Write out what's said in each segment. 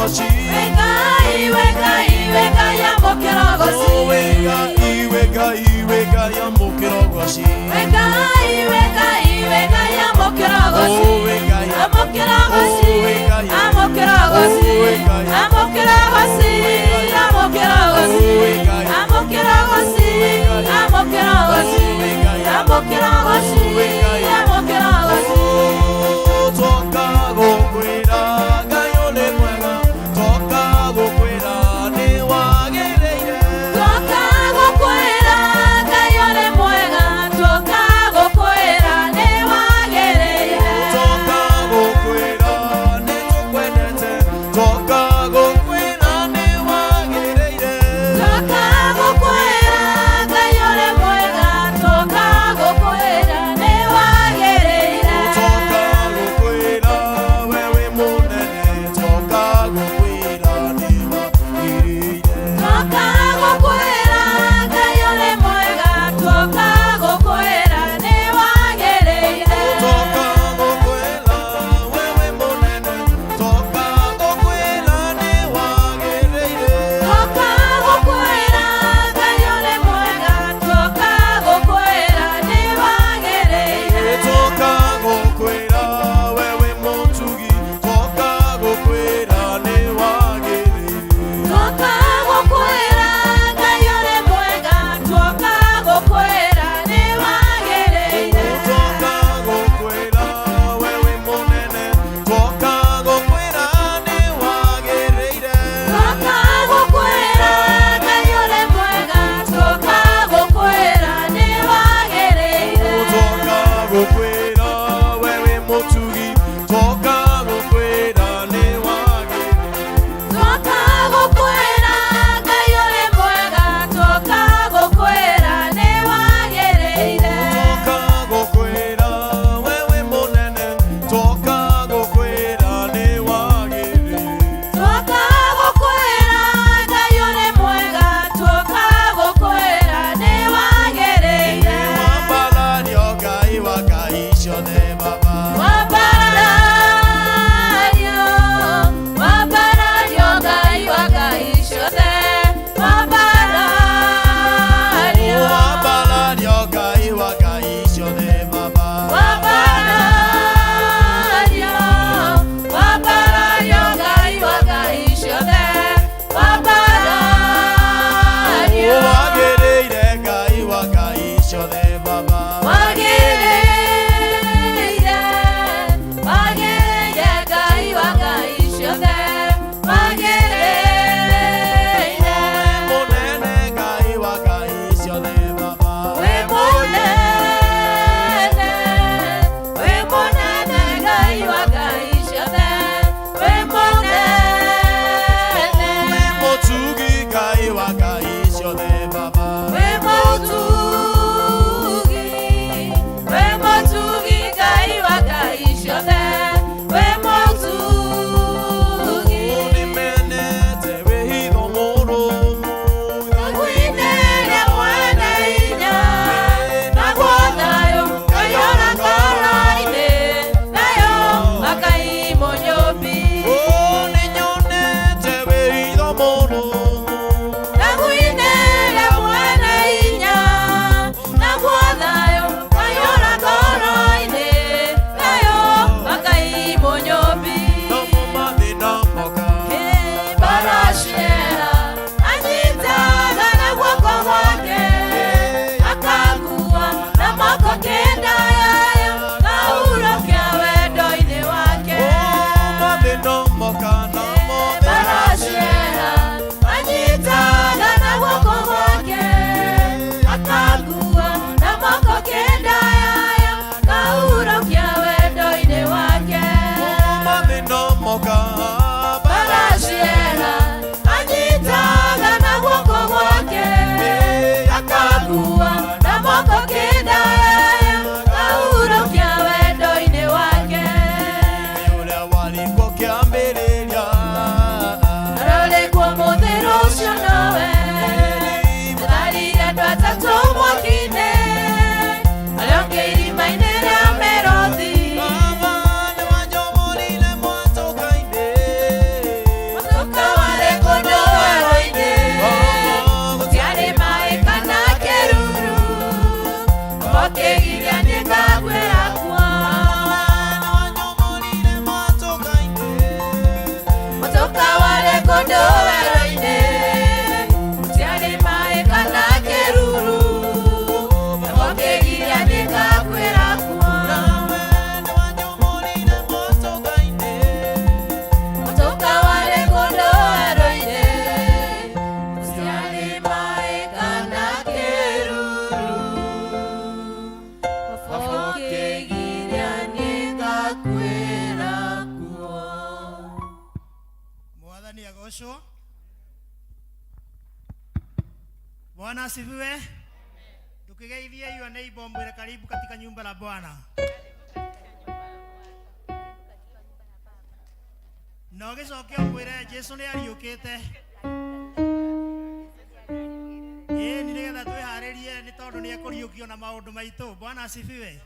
goci. Wega yamukira goci. Wega yamukira goci. Wega yamukira goci. Amukira goci. Amukira goci. Amukira goci. Amukira goci. Amukira goci. Amukira goci. Amukira goci. Amukira goci. Toka gukwira Ngai ni mwega. Toka gukwira ni wagĩrĩire. Toka gukwira Ngai ni mwega. Toka gukwira ni wagĩrĩire. Toka gukwira ni tũkwendete. Toka gukwira ni wagĩrĩire. Toka gukwira Ngai ni mwega. Toka gukwira ni wagĩrĩire. Toka gukwira we wĩ mũnene. Toka gukwira ni wagĩrĩire. Toka gukwira Ngai ni mwega. Toka gukwira ni wagĩrĩire. Toka gukwira we wĩ mũnene. Toka gukwira ni wagĩrĩire. Toka gukwira Ngai ni mwega. Toka gukwira ni wagĩrĩire. Toka gukwira we wĩ mũtugi. Toka gukwira ni wagĩrĩire. Toka gukwira Ngai ni mwega. Toka gukwira ni wagĩrĩire. Toka gukwira we wĩ mũnene. Toka gukwira ni wagĩrĩire. Toka gukwira Ngai ni mwega. Toka gukwira ni wagĩrĩire. Toka gukwira we wĩ mũtugi. Toka gukwira ni wagĩrĩire. Toka gukwira Ngai ni mwega. Toka gukwira ni wagĩrĩire. Toka gukwira we wĩ mũnene. Toka gukwira ni wagĩrĩire. Toka gukwira Ngai ni mwega. Toka gukwira ni wagĩrĩire. Wambarario Ngai wa ngai ciothe Baba. Wambarario Ngai wa ngai ciothe. Wambarario Wambarario Ngai wa ngai ciothe Baba. Wambarario Ngai wa ngai ciothe. Wambarario Wagĩrĩire Ngai wa ngai ciothe Baba. wagĩrĩire Osho. Bwana asifiwe. Tukigeithia your neighbor mwire karibu katika nyumba la Bwana. Na ugicokia mwire Jesu ni ariukite. Ni nigetha twiharirie ni tondu ni ekuriukio na maundu maitu. Bwana asifiwe.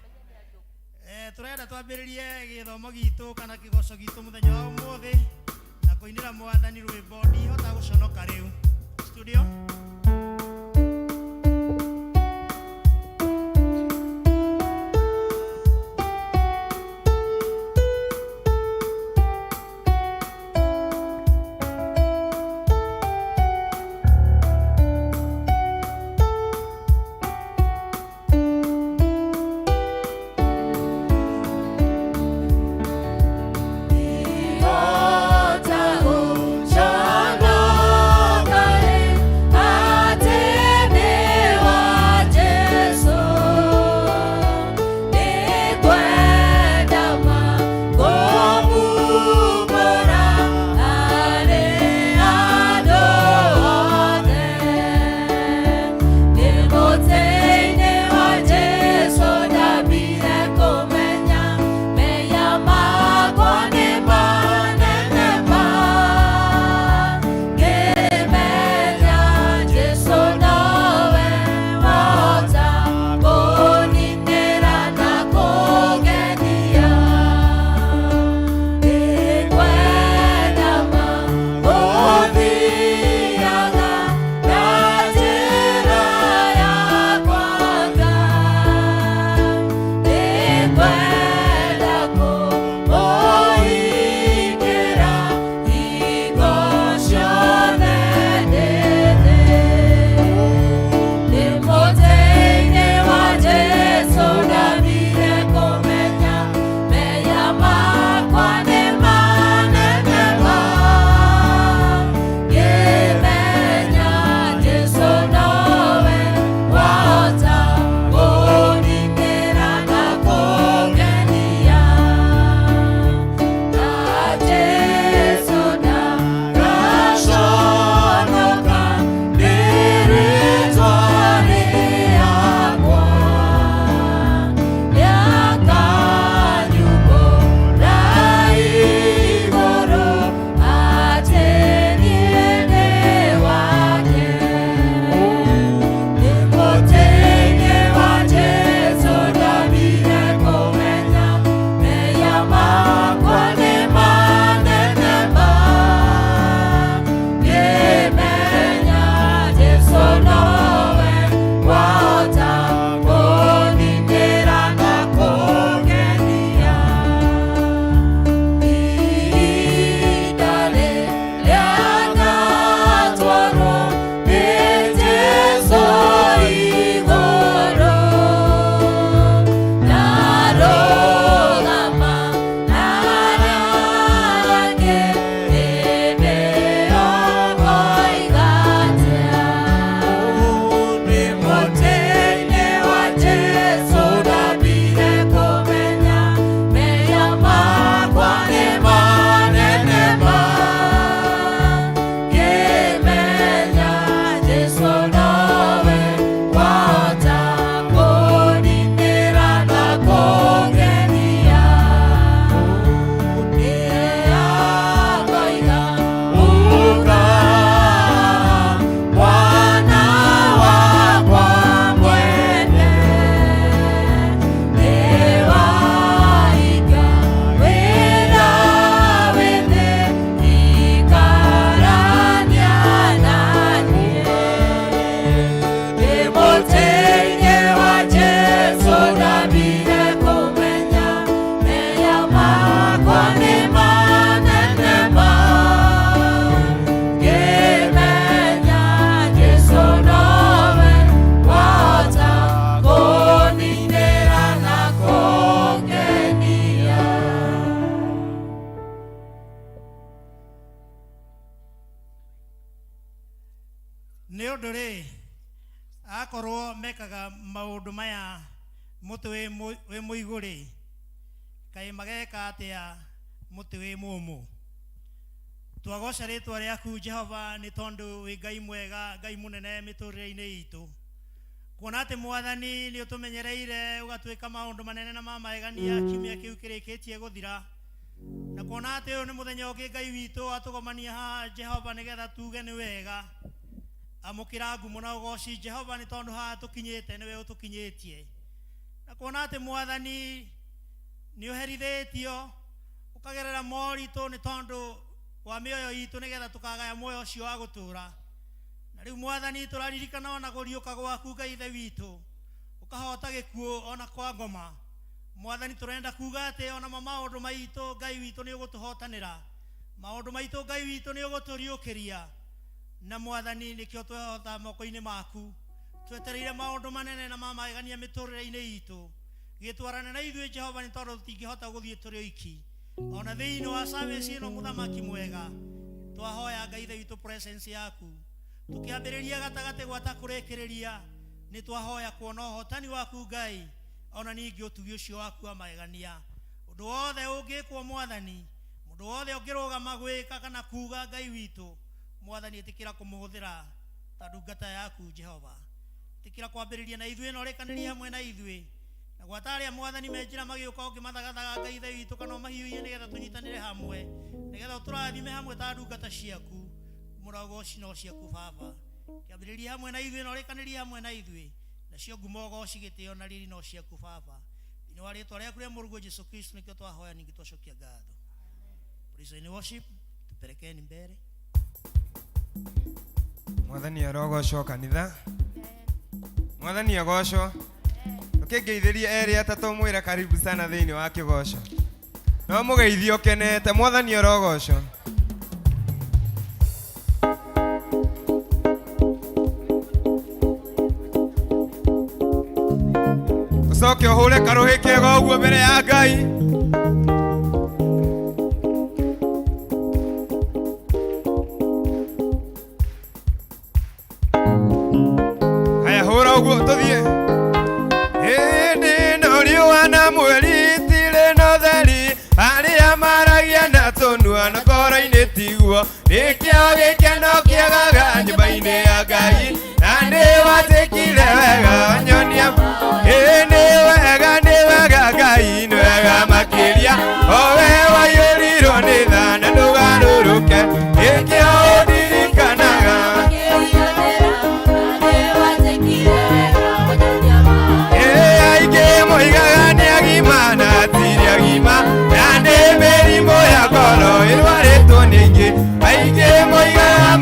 Turenda twambiririe githomo gitu kana kigoco gitu muthenya wa umuthi na kuinira mwathani rwimbo ndihota guconoka riu. Studio. akorwo mekaga maundu maya mutu wi muiguri kai mageka atia mutu wi mumu twagoca ritwa riaku Jehova ni tondu wi Ngai mwega, Ngai munene miturire-ini itu. Kuona ati Mwathani ni utumenyereire ugatwika maundu manene na mamegania kiumia kiu kirikitie guthira. Na kuona ati uyu ni muthenya ungi Ngai witu atugomania ha Jehova nigetha tuge ni wega. Amukira ngumo na ugoci Jehova ni tondu ha tukinyite niwe utukinyitie. Na kuona ati Mwathani ni uherithetio ukagerera moritu ni tondu wa mioyo itu nigetha tukagaya moyo ucio wa gutura. Na riu Mwathani turaririkana ona guriuka gwaku Ngai ithe witu ukahota gikuo ona kwa ngoma. Mwathani turenda kuga ati ona maundu maitu Ngai witu ni ugutuhotanira, maundu maitu Ngai witu ni uguturiukiria. Na Mwathani nikio twehotha moko-ini maku, twetereire maundu manene na mamagania miturire-ini itu gitwarana na ithuĩ Jehova ni tondu tutingihota guthie turi oiki. Ona thiini wa service ino muthamaki mwega twahoya Ngai ithe witu presence yaku tukiambiriria gatagati gwata kurekereria ni twahoya kuona uhotani waku Ngai ona ningi utugi ucio waku wa magegania. Undu wothe ungikwo Mwathani, mundu wothe ungirugama gwika kana kuga Ngai witu Mwathani itikira kumuhuthira ta ndungata yaku Jehova, itikira kwambiriria na ithuĩ na urikaniria hamwe na ithuĩ. Na gwataria Mwathani menjira magiuka ukimathagathaga Ngai ithe witu kana mahiu-ini nigetha tunyitanire hamwe nigetha turathime hamwe ta ndungata ciaku muragoci no ciaku Baba. Kiambiriria hamwe na ithuĩ na urikaniria hamwe na ithuĩ, nacio ngumo goci gitio na riri no ciaku Baba. Thĩinĩ wa rĩĩtwa rĩaku rĩa Mũrungu Jesu Kristo nikio twahoya ningi twacokia ngatho. Praise and worship tupelekeni mbele. Mwathani arogocwo kanitha. Mwathani agocwo. Tukingeithiria eri atatu mwira karibu sana thiini wa kigoco. No mugeithio kenete. Mwathani arogocwo. Ucoke uhure karuhi kega uguo mbere ya Ngai. Haya hura uguo tuthie. Hindi no riũa na mweri tire no theri, arĩa maragia na tũnua na ngoro-inĩ tiguo. Nĩkĩo gĩkeno kĩagaga nyũmba-inĩ ya Ngai, na nĩwatĩkire wega nyonia. Nĩ wega Ngai nĩ wega makĩria, o we waiyũrirwo nĩ tha na ndũgarũrũke. Nĩkĩo ũndirikanaga moigaga nĩ agima na tiri agima, na nĩ mĩrimũ ya ngoro ĩrwarĩtwo nĩ ingĩ. Aingĩ moigaga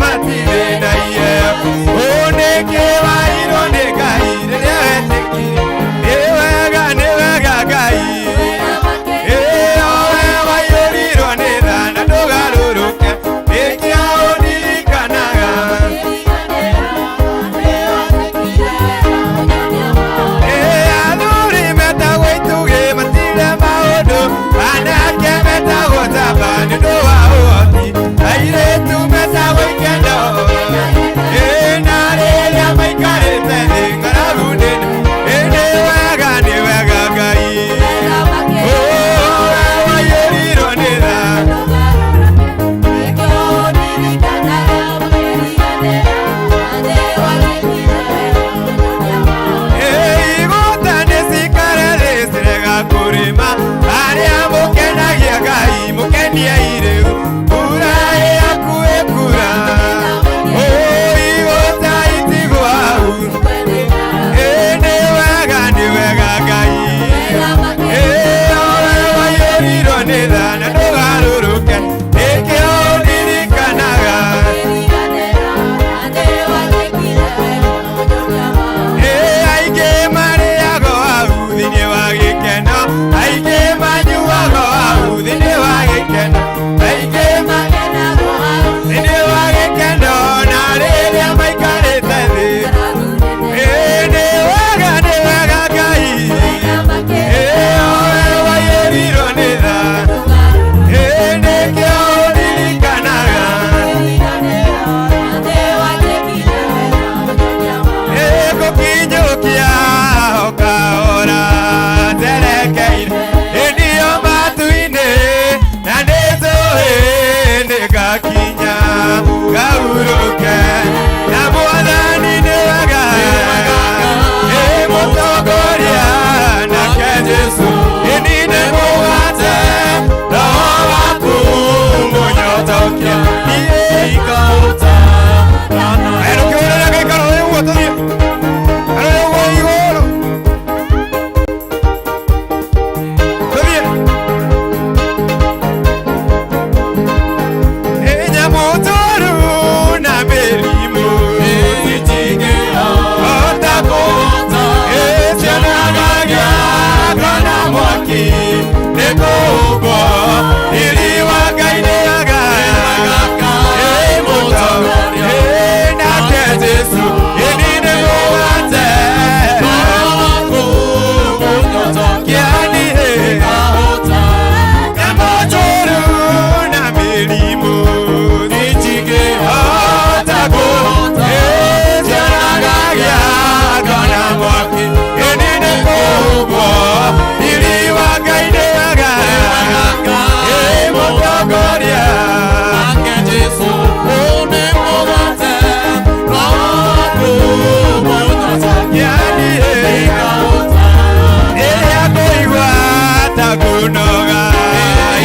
kunoga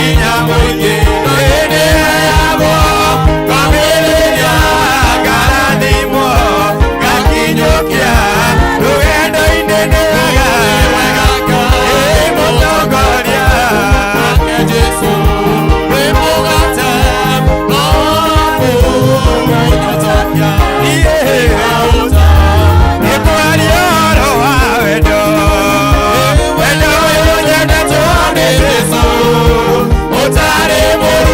inya mwingi ene yabo kwambĩrĩria ngarathimwo ngakinyũkia rũgendo-inĩ nĩwega mũtongoria wake Jesu wĩ mũgate no waku Utare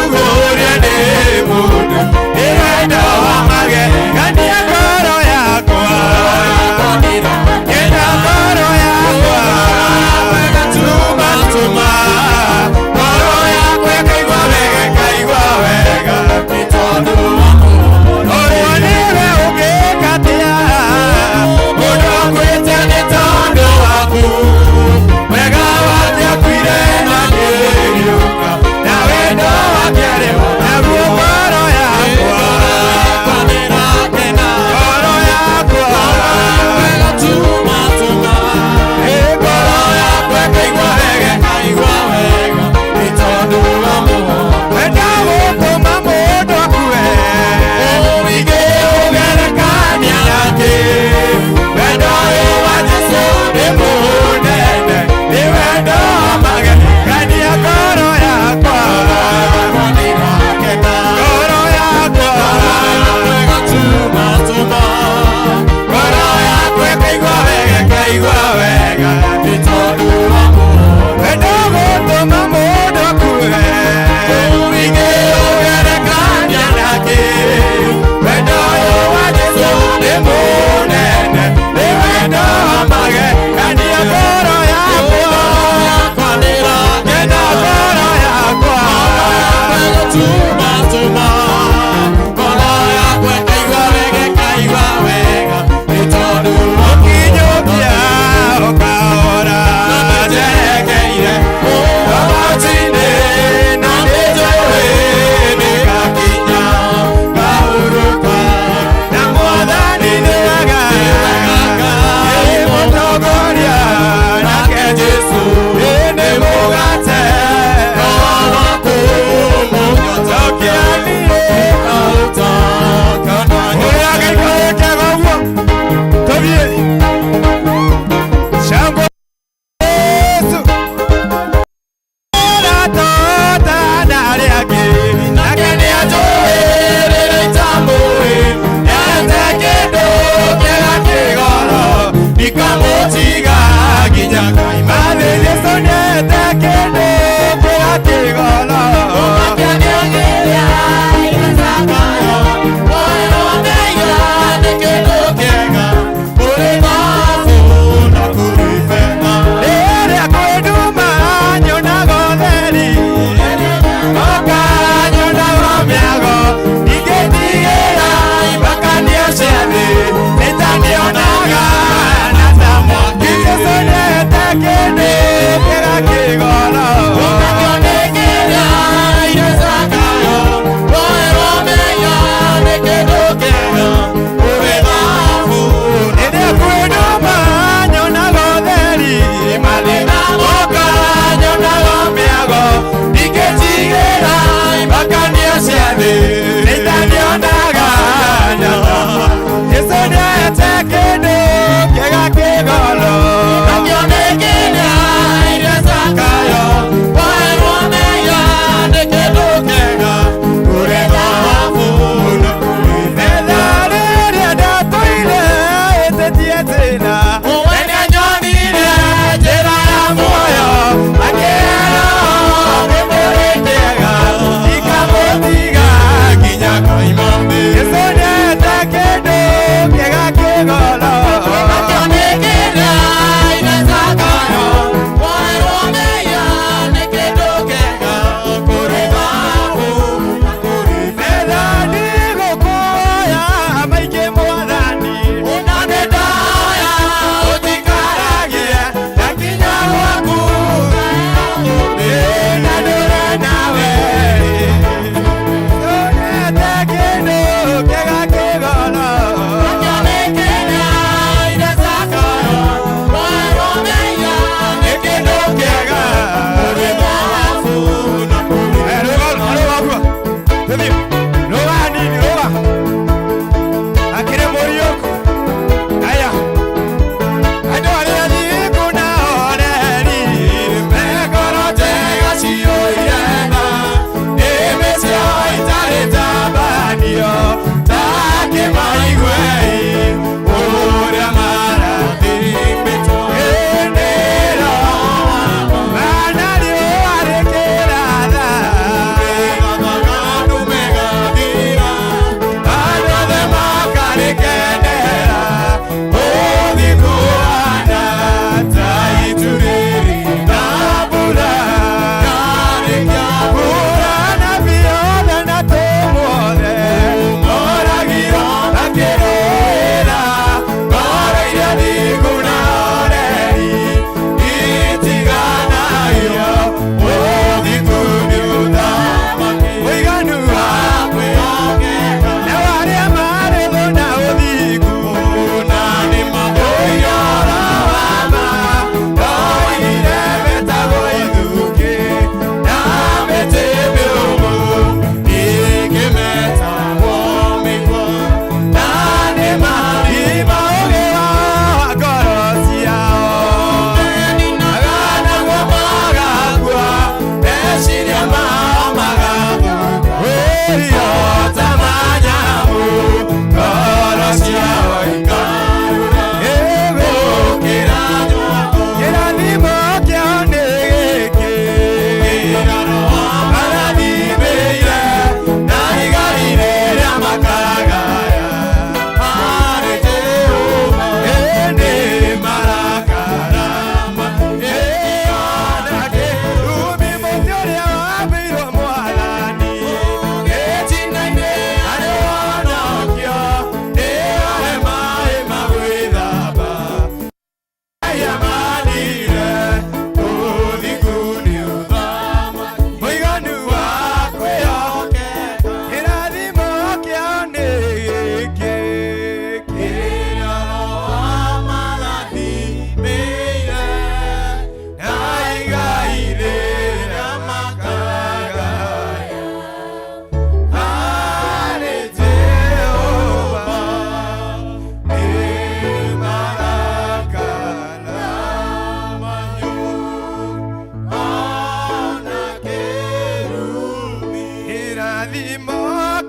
kĩrathimo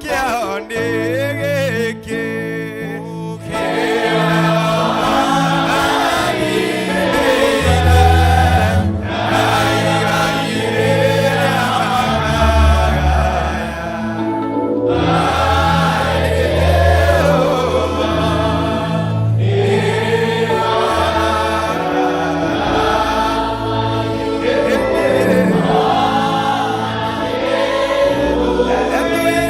kĩao nĩ gĩkĩ Hallelujah.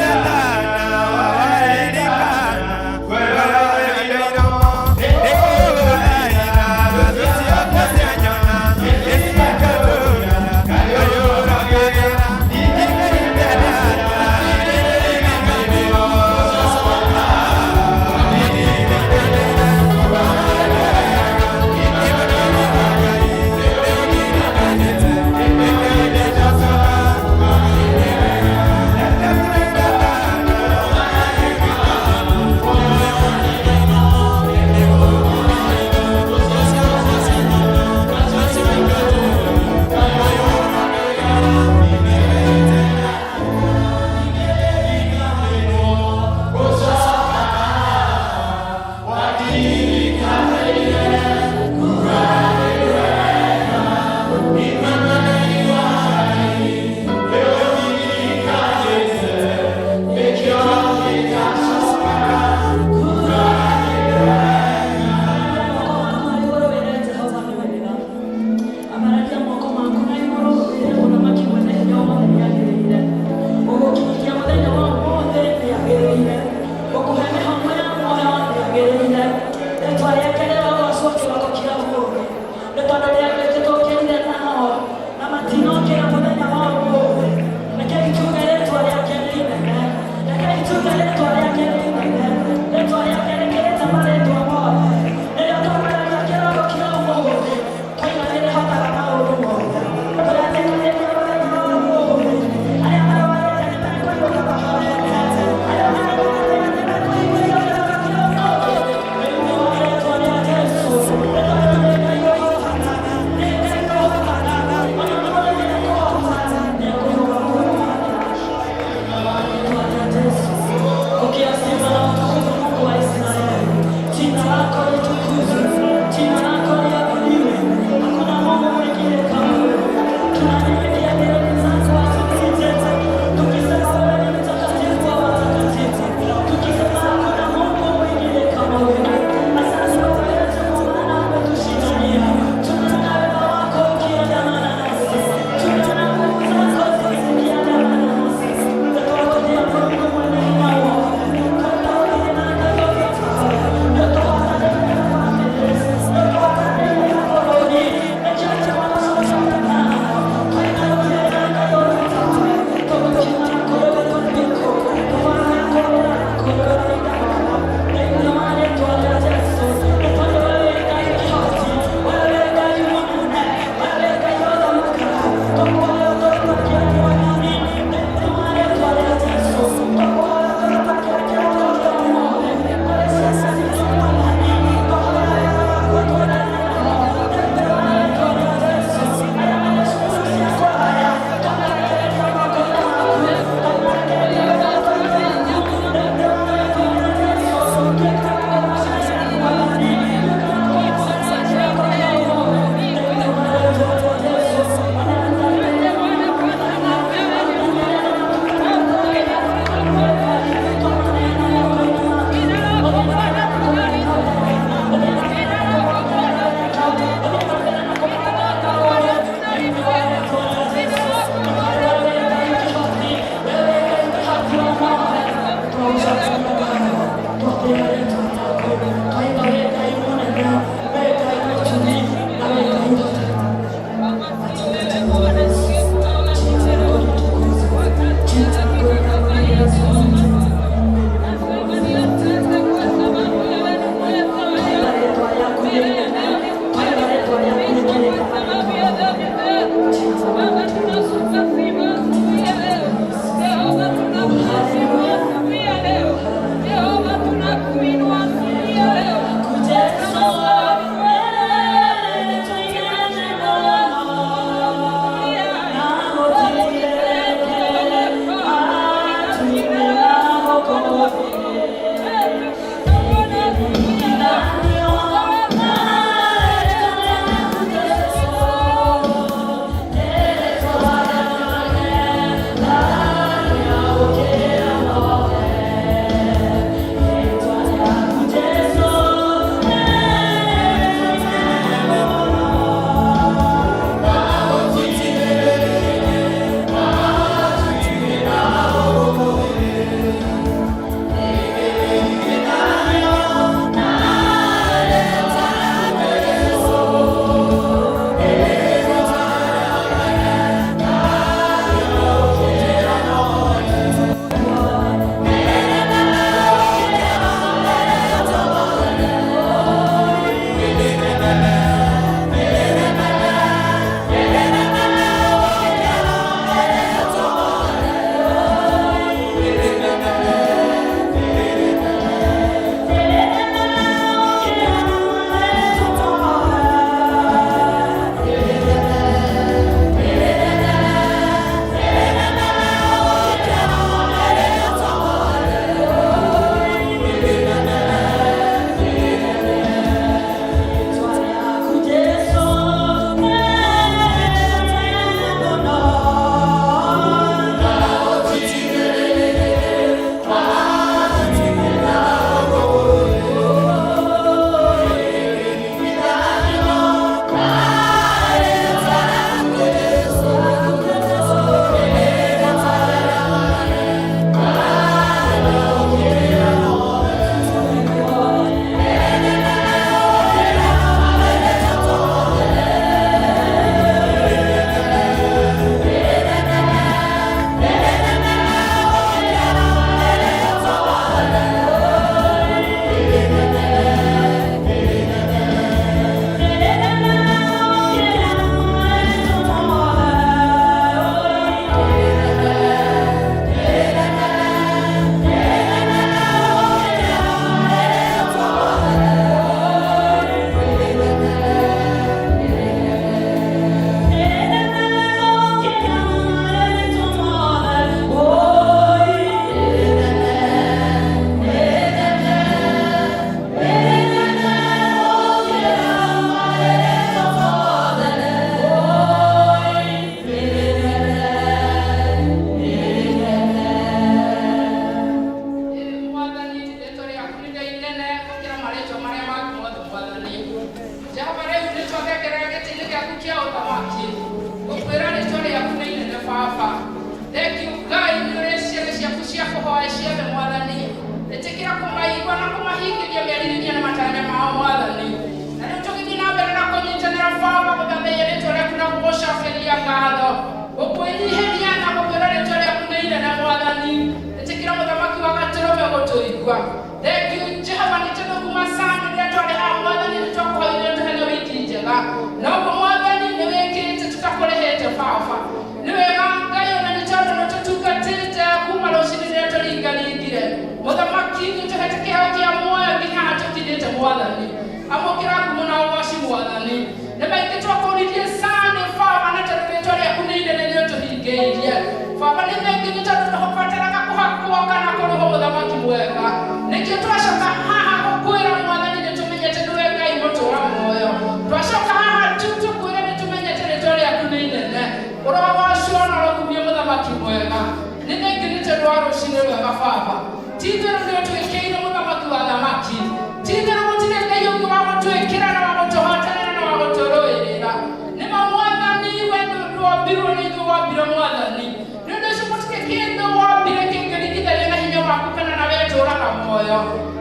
kuigua thank you Jehova nĩ tondũ kuma sana rĩrĩa twarĩ haha Mwathani nĩ twakũhoire tũhene wiki njega na ũguo Mwathani nĩ wĩkĩte tũtakũrĩhĩte baba nĩ wega Ngai ona nĩ tondũ nĩ tũtungatĩte kuma rũciinĩ rĩrĩa tũringaringire mũthamaki nĩ tũhete kĩheo kĩa muoyo nginya haha tũkinyĩte Mwathani amũkĩra ngumo na ũgooci Mwathani nĩ maingĩ twakũririe sana baba na tondũ rĩtwa rĩaku nĩ inene nĩ ũtũhingĩirie baba nĩ thengi nĩ tondũ ndũbataraga kũhakwo kana kũrĩhwo mũthamaki mwega nĩkĩo twacoka haha gũkwĩra Mwathani nĩ tũmenyete nĩwe Ngai mũtũũra muoyo twacoka haha tu tũkwĩre nĩ tũmenyete rĩtwa rĩaku nĩ inene ũrogocwo na ũrogumie mũthamaki mwega nĩ thengi nĩ tondũ wa rũciinĩ rwega baba ti-itherũ nĩ ũtwĩkĩire mũthamaki wa thamaki ti-itherũ gũtirĩ Ngai ũngĩ wa gũtwĩkĩra na wa gũtũhotanĩra na wa gũtũrũĩrĩra nĩma Mwathani we nĩwombirwo nĩ ithuĩ wombire Mwathani nĩ ũndũ ũcio gũtirĩ kĩndũ wombire kĩngĩringithanio na hinya waku kana na wee tũũraga muoyo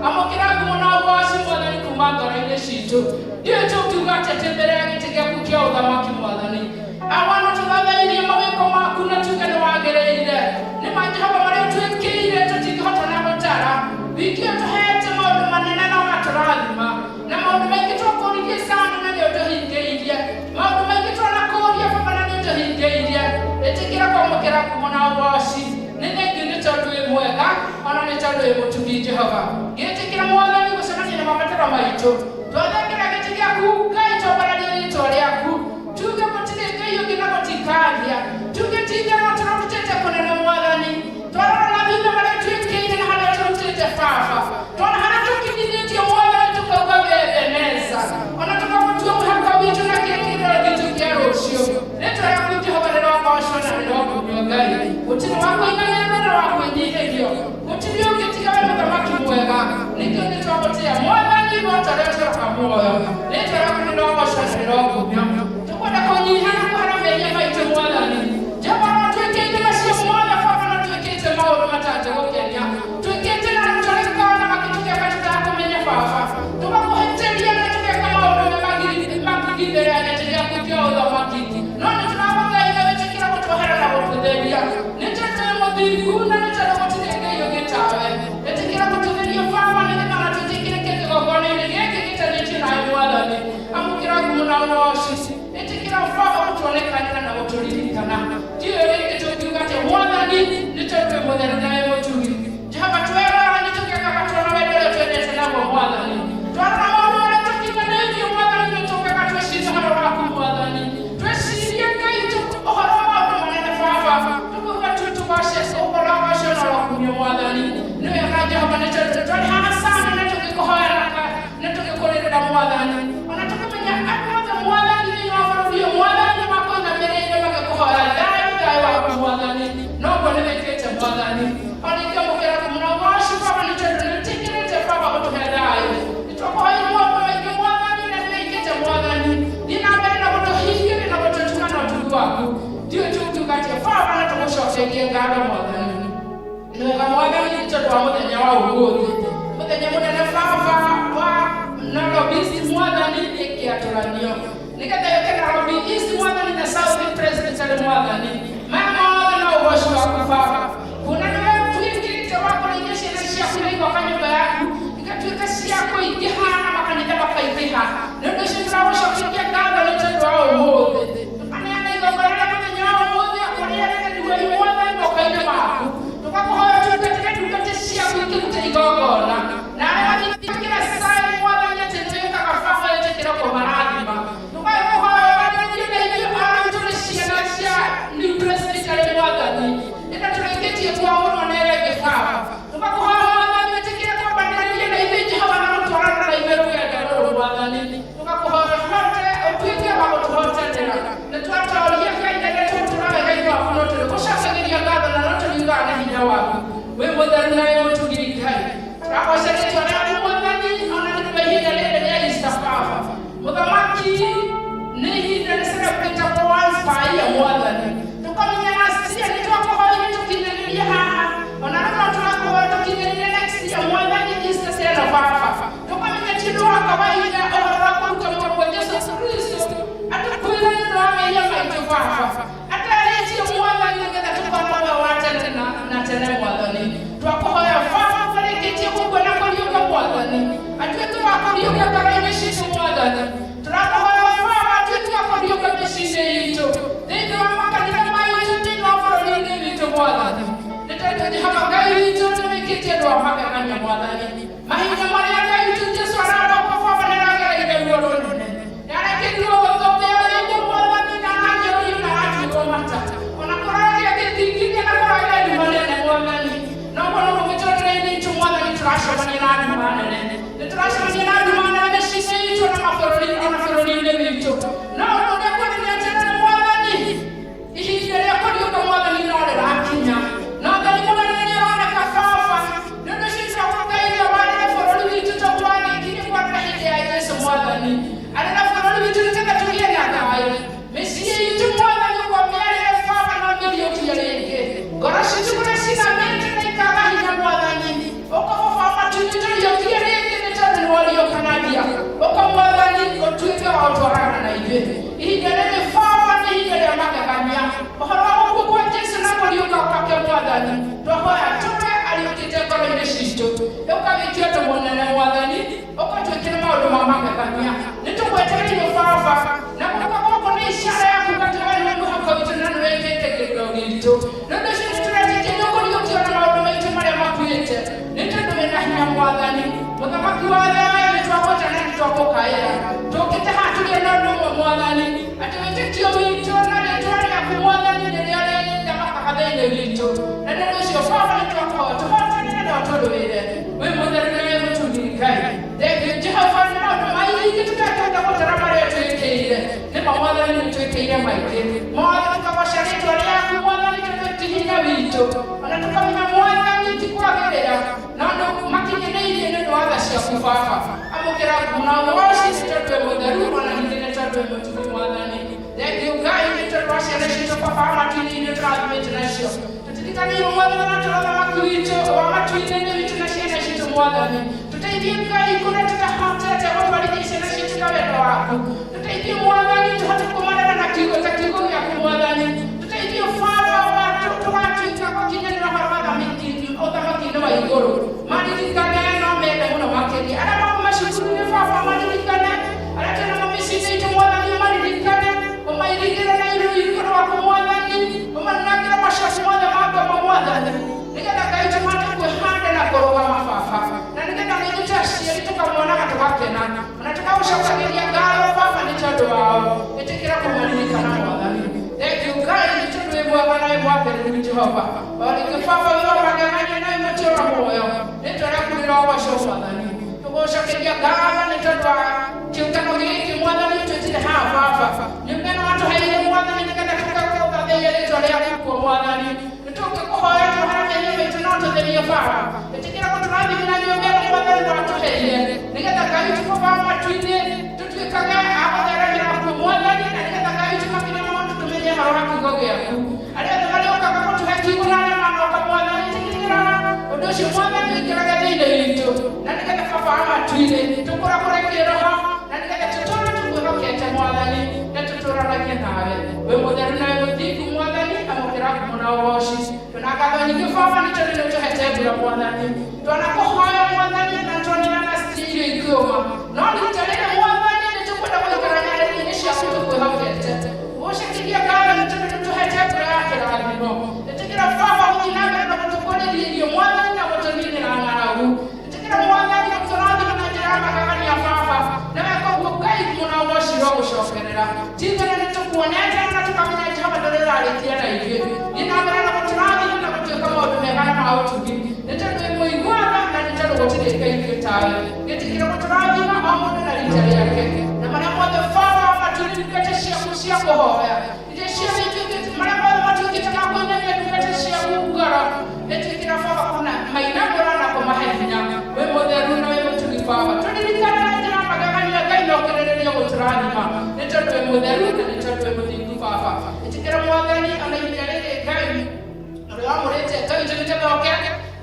amũkĩra ngumo na ũgooci Mwathani kuma ngoro-inĩ citũ ndiũĩ tũkiuga atĩ mbere ya gĩtĩ gĩaku kĩa ũthamaki Mwathani awana tũthathairie mawĩko maku na tuge nĩ wagĩrĩire nĩma Jehova marĩa twĩkĩire tũtingĩhota na gũtara wiki ũtũhete maũndũ manene na ũgatũrathima na maũndũ maingĩ twakũririe sana na nĩ ũtũhingĩirie maũndũ maingĩ twanakũũria baba na nĩ ũtũhingĩirie ĩtĩkĩra kwamũkĩra ngumo na ũgooci nĩ thengi nĩ tondũ wĩ mwega ona nĩ tondũ wĩ mũtugi Jehova gĩtĩkĩra Mwathani gũcemania na mabataro maitũ twathengira gĩtĩ gĩaku Ngai twambararie rĩĩtwa rĩaku tuge gũtirĩ Ngai ũngĩ na gũtikaria tuge ti-itherũ tũrutĩte kũnene Mwathani twarora na thutha marĩa twĩkĩire na harĩa tũrutĩte baba twona harĩa tũkinyithĩtie Mwathani tũkauga Ebeneza ona tũkamũtua mũhaka witũ na kĩrĩkĩrĩro gitũ kĩa rũciũ rĩĩtwa rĩaku Jehova rĩrogocwo na rĩrogumio Ngai gũtirĩ wa kũinanĩrwo na wa kwĩnyihĩrio gũtirĩ ũngĩ tiga we mũthamaki mwega nĩkĩo nĩ twagũtĩa Mwathani gwatarĩa tũroka muoyo rĩĩtwa rĩaku rĩrogocwo na rĩrogumio tũkwenda kũnyiha na kũharamĩria maitũ Mwathani Jehova no twĩkĩte macio mothe baba no twĩkĩte maũndũ matangĩgũkenia twĩkĩte na tũrĩkana na makĩtũgeka tũtakũmenya baba tũgakũhĩtĩria na tũgeka maũndũ magigithĩra gĩtĩ gĩaku kĩa ũthamaki no nĩ tũramũthaitha wĩtĩkĩra gũtũhera na gũtũtheria nĩ tondũ mũthingu na nĩ tondũ gũtirĩ Ngai ũngĩ tawe wĩtĩkĩra gũtũtheria baba nĩgetha na twĩtĩkĩre kĩgongona-inĩ gĩkĩ gĩtanĩtio nawe Mwathani amũkĩra ngumo na ũgooci ĩtĩkĩra baba gũtuonekanĩra na gũtũririkana ndiũĩ rĩngĩ tũngiuga atĩ Mwathani nĩ tondũ wĩ mũtheru na wĩ mũtugi Jehova twĩrora nĩ tũgekaga twona wendo ũrĩa twendete naguo Mwathani twarora maũndũ marĩa tũkinyanĩirie Mwathani nĩ tũgekaga twĩciria ũhoro waku Mwathani twĩcirie Ngai ũhoro wa maũndũ manene baba tũkuga tu tũgoce ũhoro ũcio na ũrogumio Mwathani nĩ wega Jehova nĩ tondũ twarĩ haha sana na tũgĩkũhoera na tũgĩkũrĩrĩra Mwathani ona tũkamenya andũ othe Mwathani thĩinĩ wa bũrũri ũyũ Mwathani makũinamĩrĩire magĩkũhoera thayũ waku Mwathani no ũguo nĩ wĩkĩte Mwathani ona ingĩamũkĩra ngumo na ũgooci baba nĩ tondũ nĩ ũtĩkĩrĩte baba gũtũhe thayũ nĩ twakũhoire maũndũ maingĩ Mwathani na nĩ wĩkĩte Mwathani thiĩ na mbere na gũtũhingĩria na gũtũtuga na ũtugi waku ndiũĩ tũngiuga atĩ baba na tũgũcokerie ngatho Mwathani nĩ wega Mwathani nĩ tondũ wa mũthenya wa ũmũthĩ mũthenya mũnene baba wa Nairobi East Mwathani ĩkĩatũranio nĩgetha yũke Nairobi East Mwathani na South Presbytery Mwathani maya mothe na ũgooci waku baba kuona nĩwe twĩkĩrĩte wa kũrĩithia ciana ciaku na igoka nyũmba yaku igatuĩka cia kũingĩha na makanitha makaingĩha nĩ ũndũ ũcio tũragũcokeria ngatho nĩ tondũ wa ũmũthĩ tũkaneana igongona rĩa mũthenya wa ũmũthĩ ũrĩanĩre ndiwei Mwathani moko-inĩ maku tũgakũhoya tungatĩre ndungata ciaku ikĩrute igongona nawe wathikĩra sai Mwathani atĩ nĩwĩkaga baba ĩtĩkĩra kũmarathima tũgakũhoya wathĩrĩrie Ngai arutwo nĩ ciana cia New Presbytery Mwathani ĩna tũrĩkĩtie twamũrwo nĩ rĩngĩ baba tũgakũhoya Mwathani ĩtĩkĩra kwambanĩrĩria na ithuĩ Jehova na gũtwarana na ithuĩ rũgendo rũrũ Mwathani tũgakũhoya hote ũtuĩke wa gũtũhotanĩra nĩ twatoria Ngai na nĩ tũtũraga Ngai waku no tũrĩgũcokagĩria ngatho na no tũriugaga na hinya waku wĩ mũtheru na wĩ mũtugi Ngai tũragoceria rĩaku Mwathani ona nĩ kwa ihinda rĩrĩ rĩa Easter baba mũthamaki nĩ ihinda rĩ celebrate once per year Mwathani tũkamenya last year nĩ twakũhoire tũkinyanĩrie haha ona no tũrakũhoya tũkinyanĩrie next year Mwathani Easter tena baba tũkamenya ti ũndũ wa kawaida ũhoro wa kũruta muoyo wa Jesũ Kristo atĩ kwĩra nĩ ũndũ wa mehia maitũ baba atarĩtie Mwathani nĩgetha tũkorwo we wa tene na tene Mwathani twakũhoya baba kũrĩkĩtie gũkũ mwathani tũrahoya baba tũtigakorio mĩciĩ-inĩ itũ thĩinĩ wa makanitha maitũ thĩinĩ wa bũrũri-inĩ witũ mwathani nĩ tondũ Jehova Ngai witũ nĩ wĩkĩtie andũ a magegania mwathani mahinda marĩa Ngai witũ Jesũ araroka baba nĩ aragereire ruo rũnene nĩ arekĩrirwo gũthũmbĩra rĩngĩ mwathani na anjĩrĩirio na aratuĩrwo mata ona kũragĩa gĩthingithia na kũragĩa nduma nene mwathani no ũguo no mĩtũrĩre-inĩ itũ mwathani tũracemania na nduma nene nĩ tũracemania na nduma nene mĩciĩ-inĩ itũ na mabũrũri-inĩ witũ no ũndũ ũrĩa kwĩrĩria atĩrĩrĩ mwathani ihinda rĩa kũriũka mwathani no rĩrakinya no Ngai mũnene nĩ aroneka baba nĩ ũndũ ũcio tũrakũngaithia warĩre bũrũri witũ tũkwarĩkirie kwambĩra hĩndĩ ya Jesũ mwathani arĩra bũrũri witũ nĩgetha tũgĩe na thayũ mĩciĩ itũ mwathani kwa mĩarĩre baba no mĩriũkie rĩngĩ ngoro citũ kũrĩa cinamĩte na ikaga hinya mwathani ũkababa matuinĩ tũriũkie rĩngĩ nĩ tondũ nĩ wariũkanagia ũkamwathani ũtuĩke wa ũtwarana na ithuĩ ihinda rĩrĩ baba nĩ ihinda rĩa magegania ũhoro wa gũkua kwa Jesũ na kũriũka gwake mwathani twahoya tũrĩa ariũkĩte ngoro-inĩ citũ ũkagĩtia ũndũ mũnene mwathani ũkatwĩkĩra maũndũ ma magegania nĩ tũgwetereire baba na guoko gwako nĩ ishara ya kuuga atĩ wee nĩ mwĩhoko witũ na nĩ wĩkĩte gĩkĩro gitũ nĩ ũndũ ũcio nĩtũretĩkia nĩ ũkũriũkia na maũndũ maitũ marĩa makuĩte nĩ tondũ wĩna hinya mwathani mũthamaki wa thayũ nĩ twagweta na nĩ twakũkaĩra tũũkĩte haha tũrĩ na ũndũ ũmwe mwathani atĩ wĩtĩkio witũ na rĩĩtwa rĩaku mwathani rĩrĩa rĩthamakaga thĩinĩ witũ na nĩ ũndũ ũcio baba nĩ twakũhoya tũhotanĩre na ũtũrũĩre wĩ mũtheru na wĩ mũtumi Ngai thengiũ Jehova nĩ maũndũ maingĩ tũtakĩhota gũtara marĩa twĩkĩire nĩ mwathani nĩ twĩkĩire maingĩ mwathani tũkagoca rĩĩtwa rĩaku mwathani tondũ ti hinya witũ ona tũkamenya mwathani ti kwagĩrĩra na ũndũ makinyanĩirie nĩ ũndũ wa tha ciaku baba amũkĩra nguna woci nĩ tondũ wĩ mũtheru ona ningĩ nĩ tondũ wĩ mũtumi mwathani thengiũ Ngai nĩ tondũ wa ciana citũ baba matu-inĩ tũrathimĩte nacio tũtirikanĩirwo mwathani na tũrathamaki witũ wa matu-inĩ witũ na ciana citũ mwathani tũteithie Ngai kũrĩa tũtahotete gũtwarithia ciana citũ na wendo waku tũteithie mwathani tũhote kũmarana na kiugo ta kiugo gĩaku mwathani tũteithie baba watũ tũgatuĩka gũkinyanĩra ũhoro wa ũthamaki-inĩ wa igũrũ maririkane no mende mũno makĩria arĩa mauma macukuru-inĩ baba maririkane arĩa tena mĩciĩ-inĩ itũ mwathani maririkane ũmairigĩre na igũrũ waku mwathani ũmanangĩre macoci mothe makoma mwathani nĩgetha Ngai tũhote kwĩhanda na kũrũgama baba na nĩgetha nĩ ithuĩ ta aciari tũkamwonaga tũgakena ona tũkamũcokagĩria ngatho baba nĩ tondũ wao ĩtĩkĩra kũmaririkana mwathani thengiũ Ngai nĩ tondũ wĩ mwega na wĩ mwambĩrĩru Jehova o rĩngĩ baba wĩ wa magegania na wĩ mũtũũro muoyo rĩĩtwa rĩaku rĩrogocwo mwathani tũgũcokeria ngatho nĩ tondũ wa kĩũngano gĩkĩ mwathani twĩtire haha baba nĩ ũmena watũheire mwathani nĩgetha tũkaũthathĩrie rĩĩtwa rĩaku kuo mwathani nĩ tũngĩkũhoya tũhara mĩanya maitũ no tũtherie baba ĩtĩkĩra gũtũrathimĩra nyũmba ĩno mwathani watũheire nĩgetha Ngai tũkoma matu-inĩ tũtuĩkage a gũtheremera kuo mwathani na nĩgetha Ngai tũmakinya maũndũ tũmenye ũhoro wa kiugo gĩaku arĩa othe marĩũkaga gũtũhe kiugo na arĩa manoka mwathani ĩtĩkĩra ũndũ ũcio mwathani ũingĩrage thĩinĩ witũ na nĩgetha baba wa matu-inĩ tũkũrakũre kĩroho na nĩgetha tũtũũre tũkwĩhokete mwathani na tũtũũranagie nawe wĩ mũtheru na wĩ mũthingu mwathani amũkĩra ngumo na ũgooci twĩna ngatho nyingĩ baba nĩ tondũ nĩ ũtũhete mbura mwathani twanakũhoya mwathani na twanĩra na irio ingĩũma no rita rĩrĩ mwathani nĩ tũkwenda gũikara nyarĩrĩ-inĩ ciaku tũkwĩhokete gũcokeria ngatho nĩ tondũ nĩ ũtũhete mbura ya kĩrathimo ĩtĩkĩra baba gũthiĩ na mbere na gũtũkũrĩria irio mwathani na gũtũninĩra ng'aragu ĩtĩkĩra mwathani na gũtũrathima na njĩra ya magegania baba na weka ũguo Ngai ngumo na ũgooci rogũcokerera tigana nĩ tũkuonete na tũkamenya Jehova ndũrĩrarĩkia na ithuĩ thiĩ na mbere na gũtũrathima na gũtuĩka maũndũ mega na ma ũtugi nĩ tondũ wĩ mũiguaga na nĩ tondũ gũtirĩ Ngai ingĩ tawe gĩtĩkĩra gũtũrathima o mũndũ na rita rĩake na marĩa mothe baba matuĩte ndungata ciaku cia kũhoya iria ciothe marĩa mothe matuĩkĩte ma kũinamia ndungata ciaku ngoro ĩtĩkĩra baba kuna mainamũra na kũmahe hinya wĩ mũtheru na wĩ mũtugi baba tũririkane na njĩra magegania Ngai na ũkĩrĩrĩria gũtũrathima nĩ tondũ wĩ mũtheru na nĩ tondũ wĩ mũthingu baba ĩtĩkĩra mwathani ona ihinda rĩrĩ Ngai ũrĩa wamũrĩte Ngai tũgĩtemeoke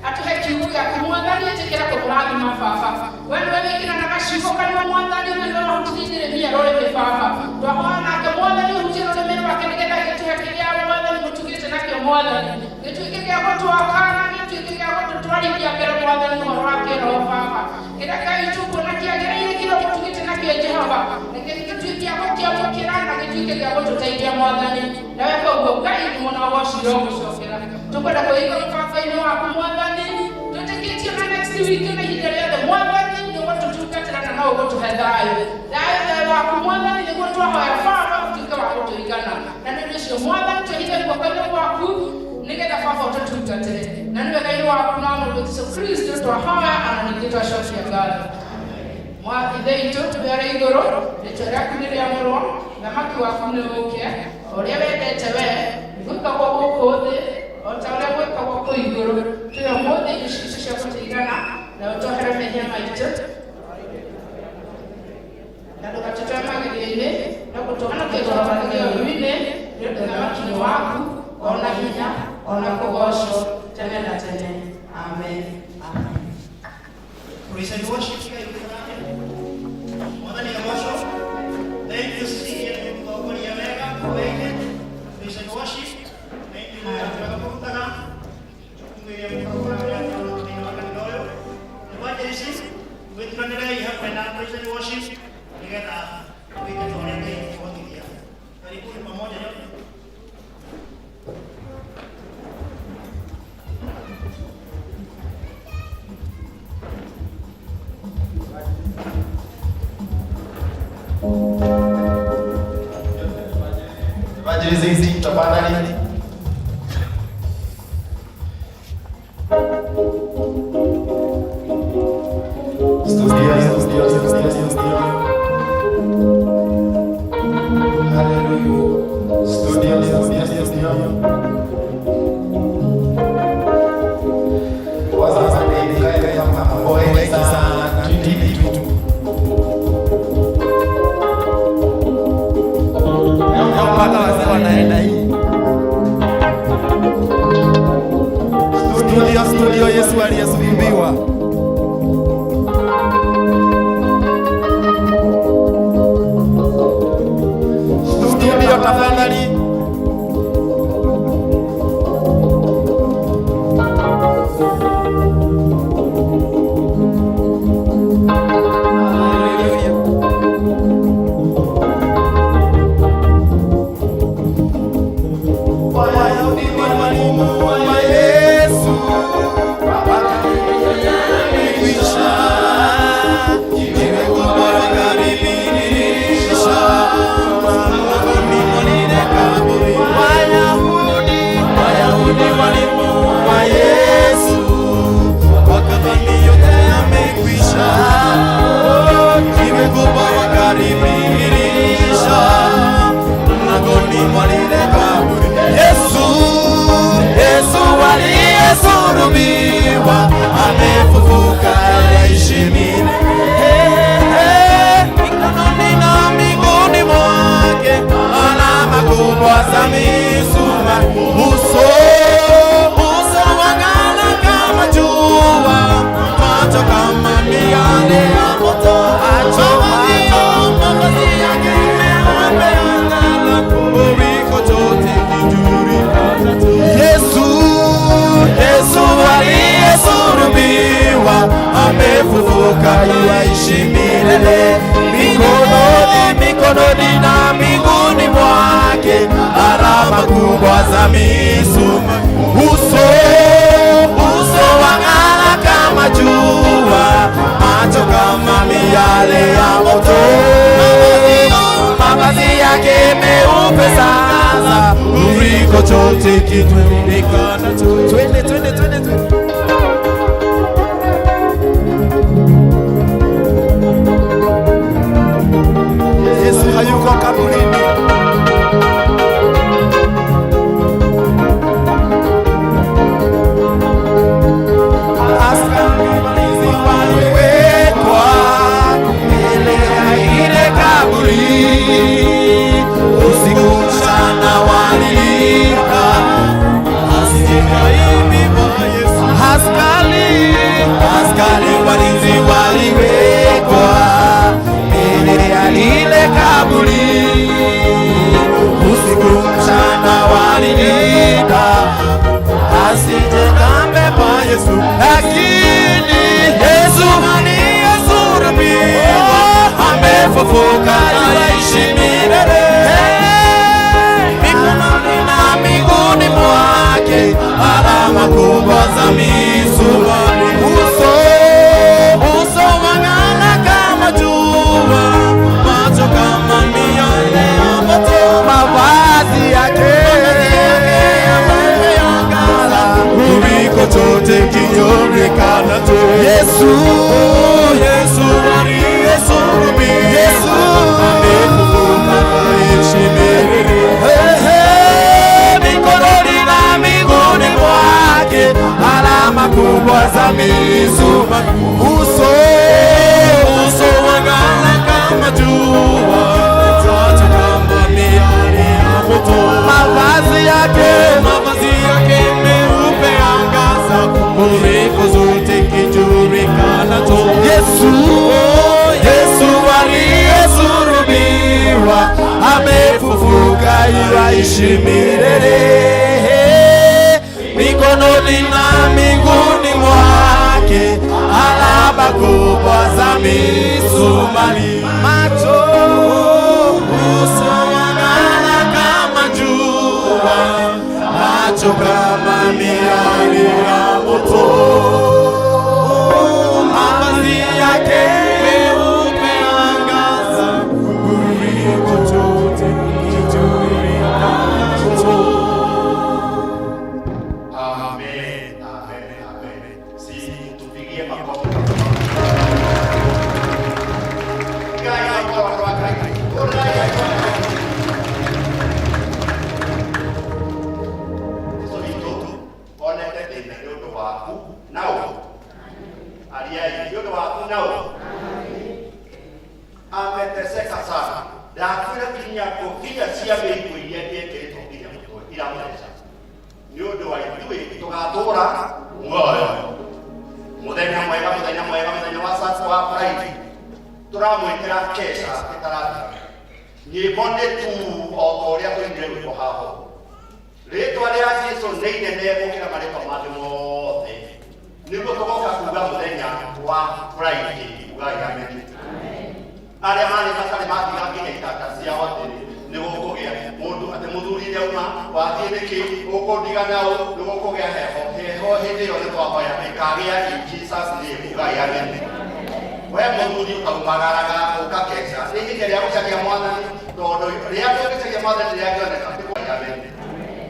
atũhe kiugo gĩaku mwathani ĩtĩkĩra kũmũrathima baba we nĩwe wĩkĩra na gacigo kanua mwathani we nĩwe wahutithĩrĩria rũrĩmĩ baba twahoya nake mwathani ũhutie rũrĩmĩ rwake nĩgetha gĩtũhe kĩrĩa mwathani mũtugĩte nakĩo mwathani gĩtuĩke gĩa gũtwakana gĩtuĩke gĩa gũtũtwarithia mbere mwathani ũhoro wa kĩro baba kĩrĩa Ngai tũkuona kĩagĩrĩire kĩrĩa mũtugĩte nakĩo Jehova gĩtuĩke gĩa gũkĩamũkĩra na gĩtuĩke gĩa gũtũteithia mwathani na weka ũguo Ngai nĩ mwena wa ũcira ũgũcokera tũkwenda kũiga mũbango-inĩ waku mwathani twĩtĩkĩtie na next week na ihinda rĩothe mwathani nĩ ũgũtũtungatĩra na no ũgũtũhe thayũ waku mwathani nĩguo twahoya baba ũtuĩke wa gũtũigana na nĩ ũndũ ũcio mwathani twĩhithe guoko-inĩ gwaku nĩgetha baba ũtũtungatĩre na nĩ wega-inĩ waku na mũndũ Jesũ Kristo twahoya na ningĩ twacokia ngatho ithe itũ tũrĩ igũrũ rĩtwa rĩaku nĩ rĩamũrwo thamaki waku nĩ ũũke ũrĩa wendete wee gwĩkagwo gũkũ thĩ o ta ũrĩa gwĩkagwo kũu igũrũ twĩ ũmũthĩ irio ciitũ cia gũtũigana na ũtwehere mehia maitũ na ndũgatũtware magerio-inĩ no gũtũhonokia tũhonokie ũũru-inĩ nĩ ũndũ thamaki-inĩ waku ona hinya ona kũgocwo tene na tene amen. Praise and worship mwathani agocwo thank you sikia mũtongoria wega wege praise and worship thank you twega kũrutaga mwĩrĩ mũtongoria wega thĩinĩ wa kanitha ũyũ evangelist gwĩturanĩrei hamwe na praise and worship nĩgetha wĩke ta ũrĩa Ngai akũhotithia karibuni pamoja nyote. Evangelism tafadhali. Studio. Hallelujah. Studio. Waza ni kaya kama boy sana ndimi tu. Mpaka wazee wanaenda hii studio Yesu aliyesulubiwa. Studio tafadhali. Amefufuka yaishi milele mikononi na miguuni mwake alama kubwa za misumari uso wang'ara kama jua macho kama miale ya moto mavazi yake meupe ang'ara kuliko chote kizuri Yesu aliyesulubiwa amefufuka yaishi milele mikononi na miguuni mwake alama kubwa za misumari uso wang'ara kama jua macho kama miale ya moto mavazi yake meupe sana kuliko chote kinachoonekana. Twende. Yesu hayuko kaburini. Askari walinzi waliwekwa mbele ya ile kaburi usiku mchana walilia asije asije kambeba Yesu, lakini Yesu ni Yesu Rabi, amefufuka anaishi milele. Mikononi na miguuni mwake alama kubwa za misumari. Uso wang'ara kama jua, macho kama miale ya moto. Mavazi yake yameangaza kuliko chote kinachoonekana. Yesu ni Yesu Rabi, Yesu amefufuka anaishi milele. Mikononi na miguuni mwake alama kubwa za misumari. Uso wang'ara kama jua, macho kama miale ya moto. Mavazi yake meupe angaza kuliko zote kijulikanacho. Yesu aliyesulubiwa amefufuka yuaishi milele. Mikononi na miguuni mwake alama kubwa za misumari. Uso wang'ara kama jua, macho kama miale ya moto. Mavazi yake meupe angaza kuliko chote kijulikanacho. Amen. Si tupigie makofi. Gaya kwa wakati. Ameteseka sana. Dakika kinyako kila siabe ikuiye yake tokija ila mwanza. Nyodo wa itwe tukatora ngoyo. Mudenya mwega wasa kwa pride. Turamwetera kesa kitarata. Nyibone tu otoria kwendele ko haho. Ritwa ria Yesu neine nebo kila marepa mate mothe. Niko toka kuga mudenya wa pride ugaga mimi. Ale mali makale mati ngakine itakasia wote ni gukugea mundu ate muthurire uma wathiriki ukundiganao ni gukugea heho hindi yo twakhoya ikagia in Jesus name ugaya nene we muthuri ukamagaraga ukakesha ningike ria gucagia mwathani tondu ria gucagia mwathani ria kioneka ndikuya nene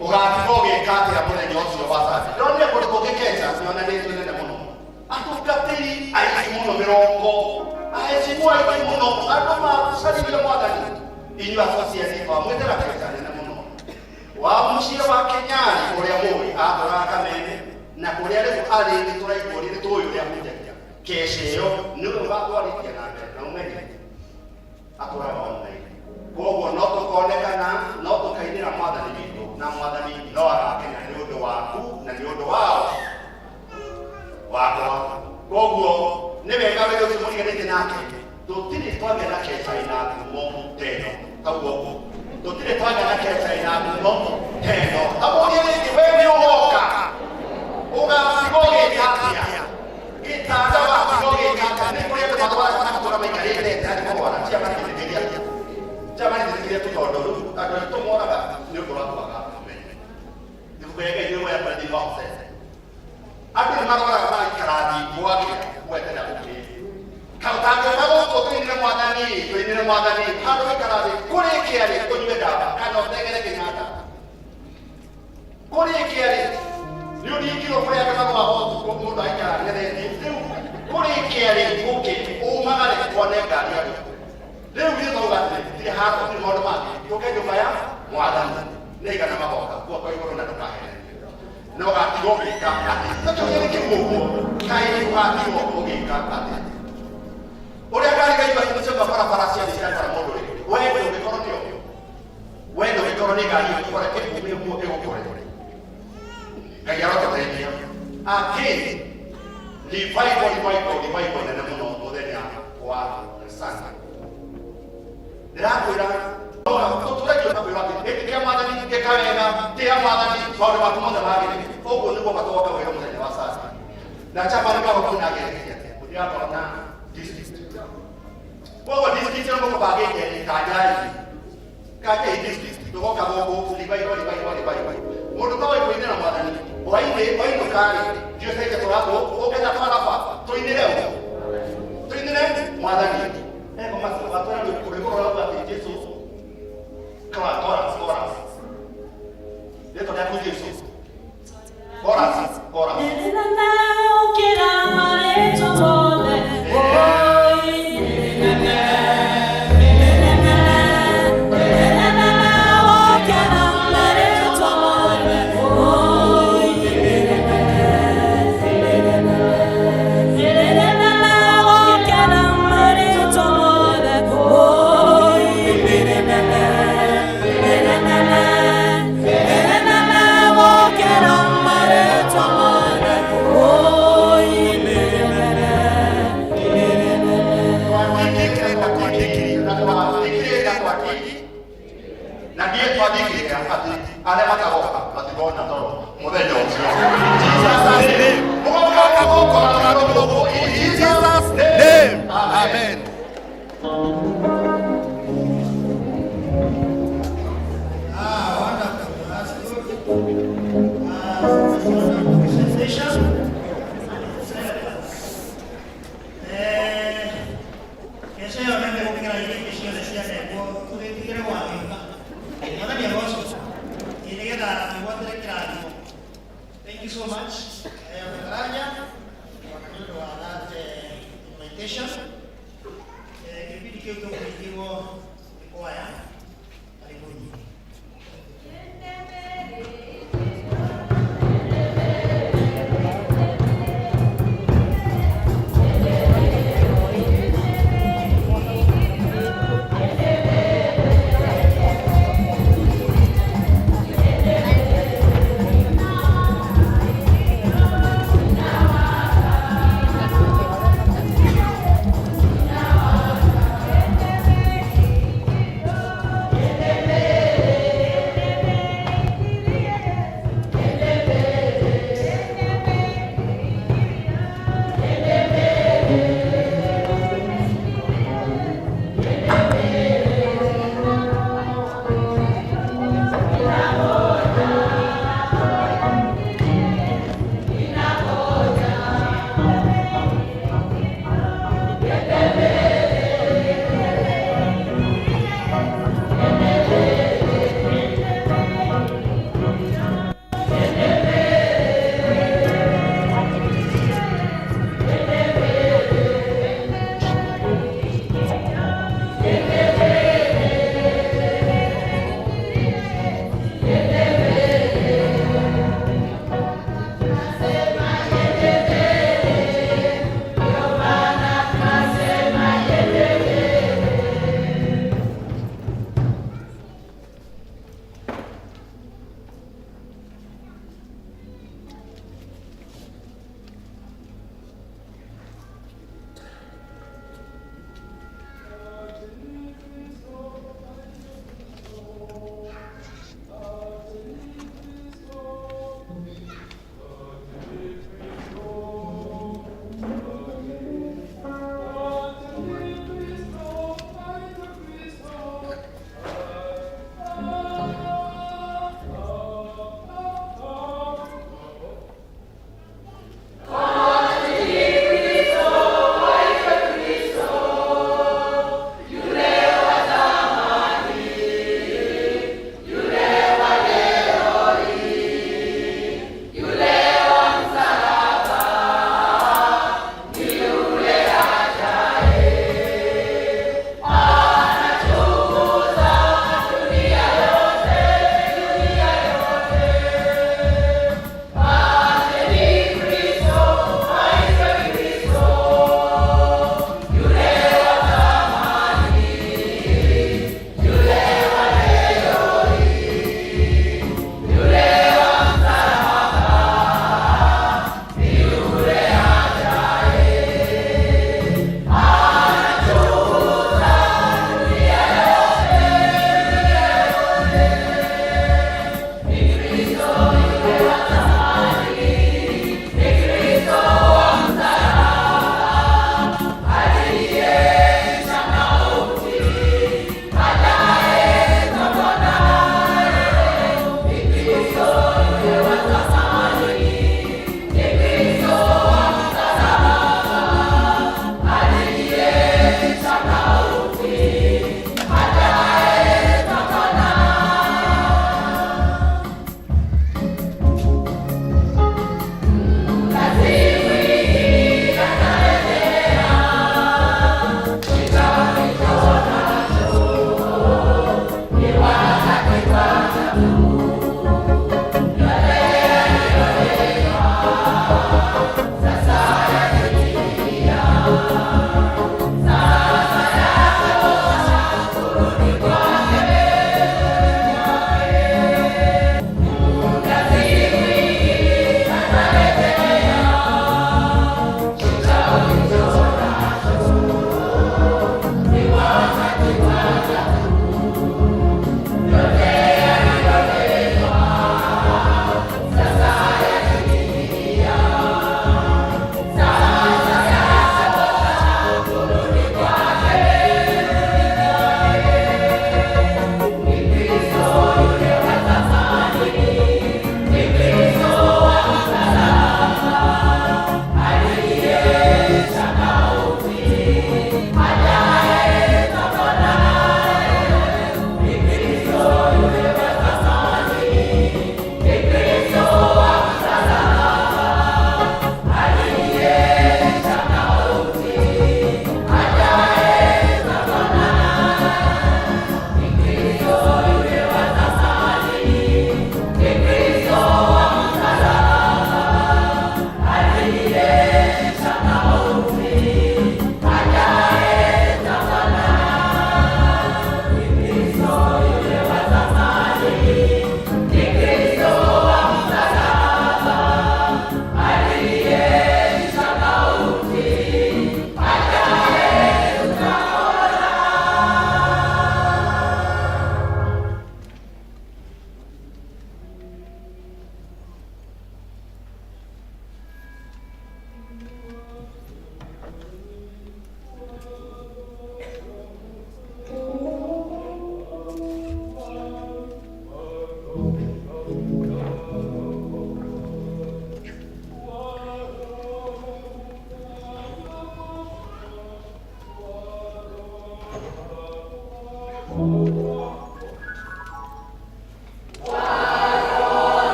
ugathigoge kati ya muthenya ucio wasati ndonire kundu kugikesha niona ni nene muno atugatiri aici muno mirongo aecimu aingĩ mũno andũ macarĩire mwathani inyuĩ asociaci twamwĩtĩra kĩrĩka nene mũno wa mũciĩ wa Kenyari ũrĩa mũĩ atũraga Kamene na kũrĩa rĩu arĩ nĩtũraigua nĩ tũĩ ũrĩa mũnjagia keci ĩyo nĩwe ũgatwarithia na mbere na ũmenye atũraga online. Koguo no tũkonekana no tũkainĩra mwathani witũ na mwathani no agakena nĩ ũndũ waku na nĩ ũndũ wao wakwa. Koguo nĩ wega wĩra ũcio mũriganĩte nake tũtirĩ twagĩa na keca ina ngumo teno tauguo tũtirĩ twagĩa na keca ina ngumo teno tamũrie rĩngĩ we nĩ ũgoka ũgatigwo gĩkatĩa gĩtanda watigwo gĩkatĩa nĩ kũrĩa tũmatũra maikarĩte ndarĩkũgwara ciamanithĩrĩria tũtondo rĩu andũ arĩa tũmoraga nĩ ũndũ wa kwaga kũmenya ndĩkũgege inyuĩ ya badi Moses andũ nĩ maroraga magaikara thingo gweterera gũkĩria kaũtangĩona gũkũ twĩnire mwathani handũ gĩikara thĩ kũrĩkia rĩ tũnyue ndawa kana ũtegere Kenyatta kũrĩkia rĩ nĩ ũringirwo kũrĩa andũ magũa mũndũ aikara ngeretie rĩu kũrĩkia rĩ gũkĩ umagare twone ngari andũ rĩu githĩ twauga atĩ tũtirĩ handũ nĩ maũndũ mangĩ tũke nyũmba ya mwathani nĩ igana magoka guoko igũrũ na ndũkahere no gatigwo gĩka atĩ tũtũgĩre kĩguũguo kaĩ ũgatigwo ũgĩka atĩ ũrĩa ngari gaigua tũcema barabara cia thirikara mũndũ rĩ wendo ũngĩkorwo nĩo wendo ũngĩkorwo nĩ ngari ũkore ĩguo ĩgũkore ngai arotũteithia again revival nene mũno mũthenya wa Sunday ndĩrakwĩra tũtũregio na kwĩra atĩ gĩkĩ kĩa mwathani gĩka wega tĩa mwathani maũndũ maku mothe magĩrĩire Koguo niguo matoka wĩra mũthenya wa Saturday. Na chama nĩ kaũndũ na gĩkĩte. Ũrĩa district. Koguo district nĩ mũkabagĩte kanjai. Kanjai district. Tugoka gũkũ libai. Mũndũ ta ũyũ na mwathani. Waine kari. Ndio sasa tũrakwo ũkenda twara baba. Tuinire mwathani. Eko masoko atwara kũrĩgũrũ wa baba Jesu. Kama chorus. Leto ya Jesu. Chorus. Amen. Thank you so much. Kipindi kidogo kilikuwa kwaya. Karibuni. Thank you.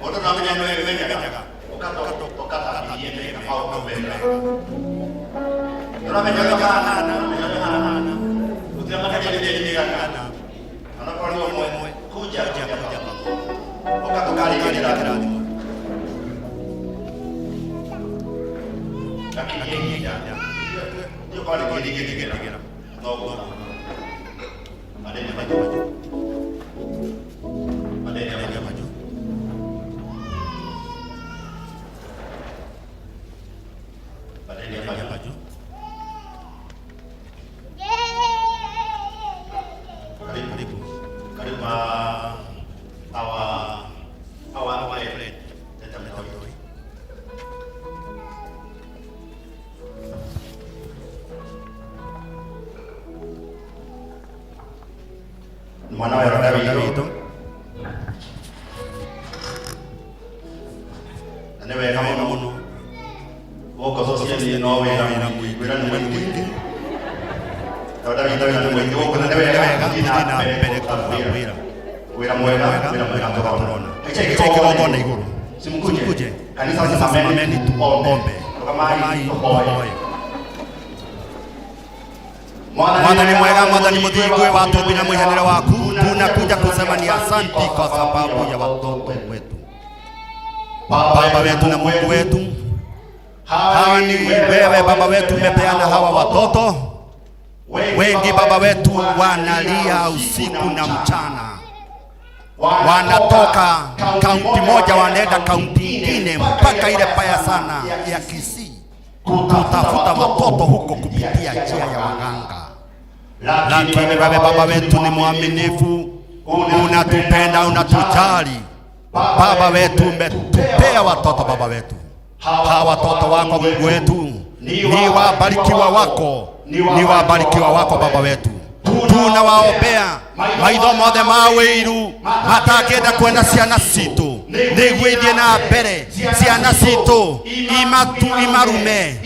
Oto na menya no menya. Okata yeye na au kubela. Ora menya kana. Utia maka dia kana. Ana kwa ndio moyo kuja. Okata kali kali. Lakini dia kwa dia no. Ada yang maju. Ada yang maju. Ada yang maju. Karibu awa plate. Tetap tahu. Mana orang dari itu? Ane wega mono. Oko sosial di no wega mui beran mui. Dari na mui oko ane wega tina pere kuira. Kuira muera corona. Ece que bobo nei guru. Simukuje. Kanisa sama meni tu ombe. Kamai hoye. Mwadhani mwega, Mwadhani mudhigwe, watu bila mwihanira waku. Tunakuja kusema ni asanti kwa sababu ya watoto wetu. Baba wetu na Mungu wetu, hawa ni wewe Baba wetu, umepeana hawa watoto. Wengi Baba wetu wanalia usiku na mchana. Wanatoka kaunti moja wanaenda kaunti nyingine mpaka ile paya sana ya Kisii kutafuta watoto huko kupitia njia ya waganga. Lakini wewe Baba wetu ni mwaminifu, unatupenda, unatujali. Baba wetu umetupea watoto Baba wetu. Hawa watoto wako Mungu wetu ni wabarikiwa wako, ni wabarikiwa wako Baba wetu. Tunawaombea maitho mothe mawiru matakenda kwenda ciana citu niguithie na mbere ciana citu imarume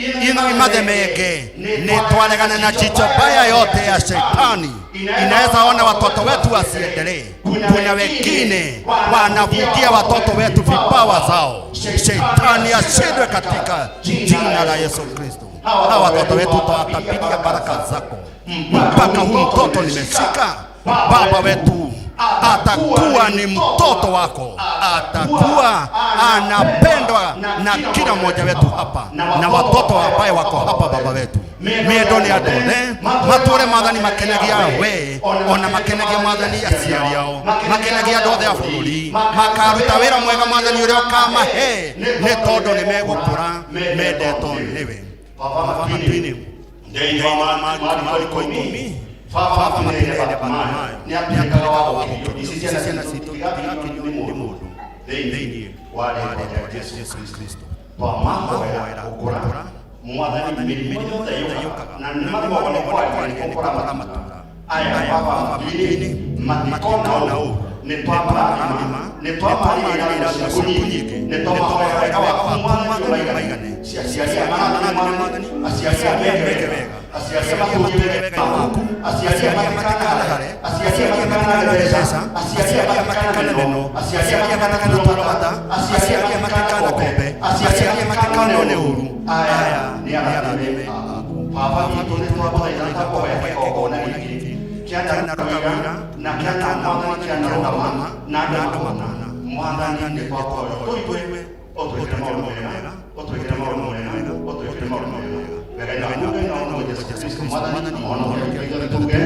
imathemenge nitwaregane na jicho baya yote ya shetani inaweza ona watoto wetu wasiendelee. Kuna wengine wanavutia watoto wetu vipawa zao. Shetani ashindwe katika jina la Yesu Kristo. Hawa watoto wetu tutawatabiria baraka zako. Mpaka huyu mtoto nimeshika Baba wetu atakuwa ni mtoto wako, atakuwa anapendwa na kila mmoja wetu hapa na watoto ambao wako hapa Baba wetu. Miendoni adone matore Mwathani makenagia we ona makenagia Mwathani aciari yao makenagia ndothe ya bũrũri makaruta wĩra mwega Mwathani ũrĩa ũkamahe nĩ tondũ nĩ megũkũra mendetwo nĩwe. Baba matuinĩ ndeithia mali kwa ikumi Baba matinene banayo ni apikaga wa gũkũria ciana citũ tigakĩnywo nĩ mũndũ thĩinĩ wa Yesu Kristo. Twamahoera gũkũra Mwathani mĩrimũ yothe yũkaga na nĩmagwagwo nĩ gũkũra matura aya Baba mĩrĩ matikona ũũ nĩtwamarĩrĩra ciaku nyingĩ nĩtwamahoera waku Mwathani maigane aciaria Mwathani aciaria meke wega aciaria makũgĩre wega waku aciaria matikana hare aciaria matikana mbeca aciaria matikana neno aciaria matikana tũrata aciaria matikana kombe aciaria matikana one ũru aya nĩ arathime aku Baba witũ nĩtwakũthaitha takũhoya kĩgongona gĩkĩ kĩana rũgawĩra na kĩana Mwathani kĩana rũgama na andũ matana Mwathani nĩtwakũhoya tũigwe ũtwĩkĩre maũndũ mega ũtwĩkĩre maũndũ mega ũtwĩkĩre maũndũ mega wega na nguge na ũndũ wa Yesu Kristo Mwathani mwana wa Ngai tuge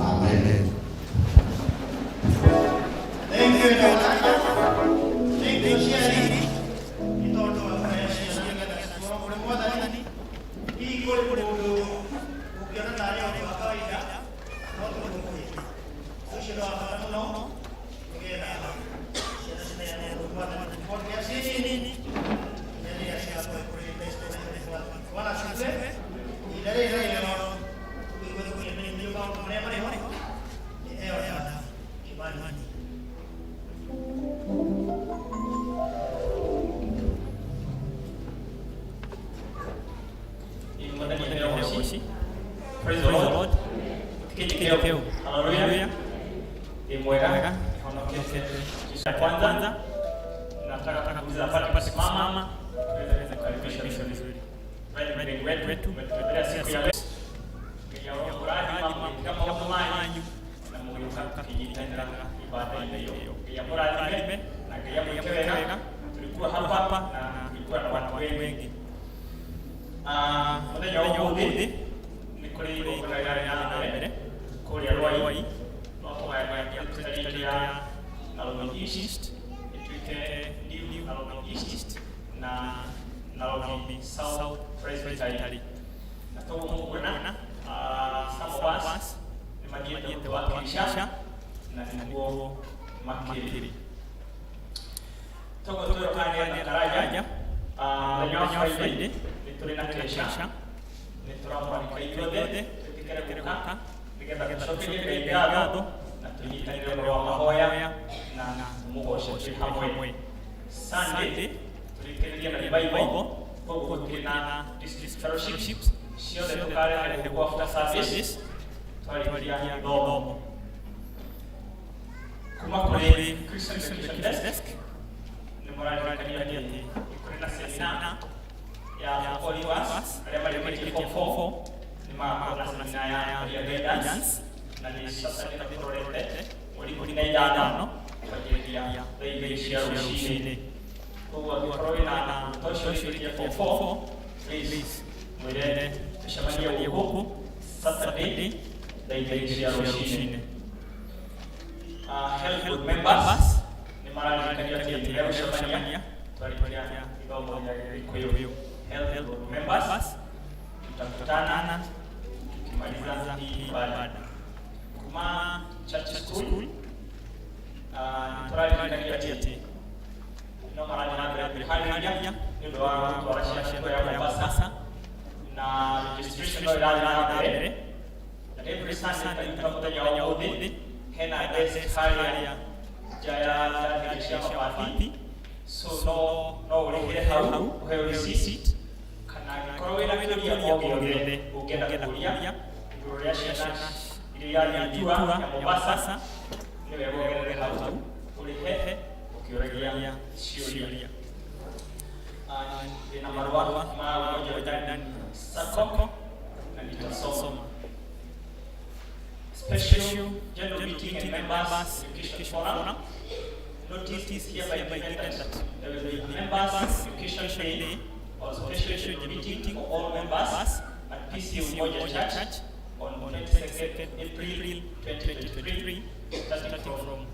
amen. Thank you thank you Sherry itoto afresh kwa kwa Mwathani hii kwa ukiona ndani ya kawaida watu wanakuja sio hapa no ngena sasa ya Mwathani kwa kiasi nini ndio ya shaka kwa wala sasa ile ile ile ndio kwa mwana ni ewa ya kibali Praise the Lord. Kikikeo. Hallelujah. Ni mwega. Kwanza nataka kuuliza pale kusimama tuweze kukaribisha vizuri. Wageni wetu tumetembelea siku ya leo ya muradi kama mwanyu na mwibuka kijitenda ibada hiyo ya muradi na ya mkeweka. Tulikuwa hapa na tulikuwa na watu wengi. Mwenye wauguzi ni kule kwa ya mbele kule Rwai wako ya kutetea Nairobi East itwike New Nairobi East na Nairobi South Presbytery. Na toka kuona Samoas ni majina kuwakilisha na nguo makiri. Toka tuone daraja leo Friday tulina kesha nituramba kaitode tukikerebuka nigenda kushopiga igado na tujitanire wa mahoya na mugoshe hamwe. Sunday tulikiria na Bible kwa kuna district fellowships sio de tukare kwa after service tulikia domo kuma kule Christian desk ni morali kandia kuna semina ya Oliwas alimaliza form ni maana semina ya guidance na ni sasa ni project walipoinaidano kwa ajili ya rejesha ushindi kwa corona na tosho shiriki ya form please mwende tushamania huko Saturday rejesha ushindi. Help with members ni mara nyingine ya tushamania tuliponia kidogo ya hiyo help members tutakutana tukimaliza hii ibada kuma church school turali no mara nyingine ndio wanashia kwa Mombasa na registration ya mbele na every Sunday tutakuta ya udi hena desk haya jaya ya shafati so no ulihe hau uhewe receipt kana korowela kulia mogende ugenda kulia duration ile ya jua ya Mombasa niwe mogende hau ulihe ukirejea Syria ina marwa moja ndani sako na nitasoma special general meeting and members education forum. Notice hereby given that there will be members education day or special meeting for all members at PCU Moja Church on 22nd April 2023 starting from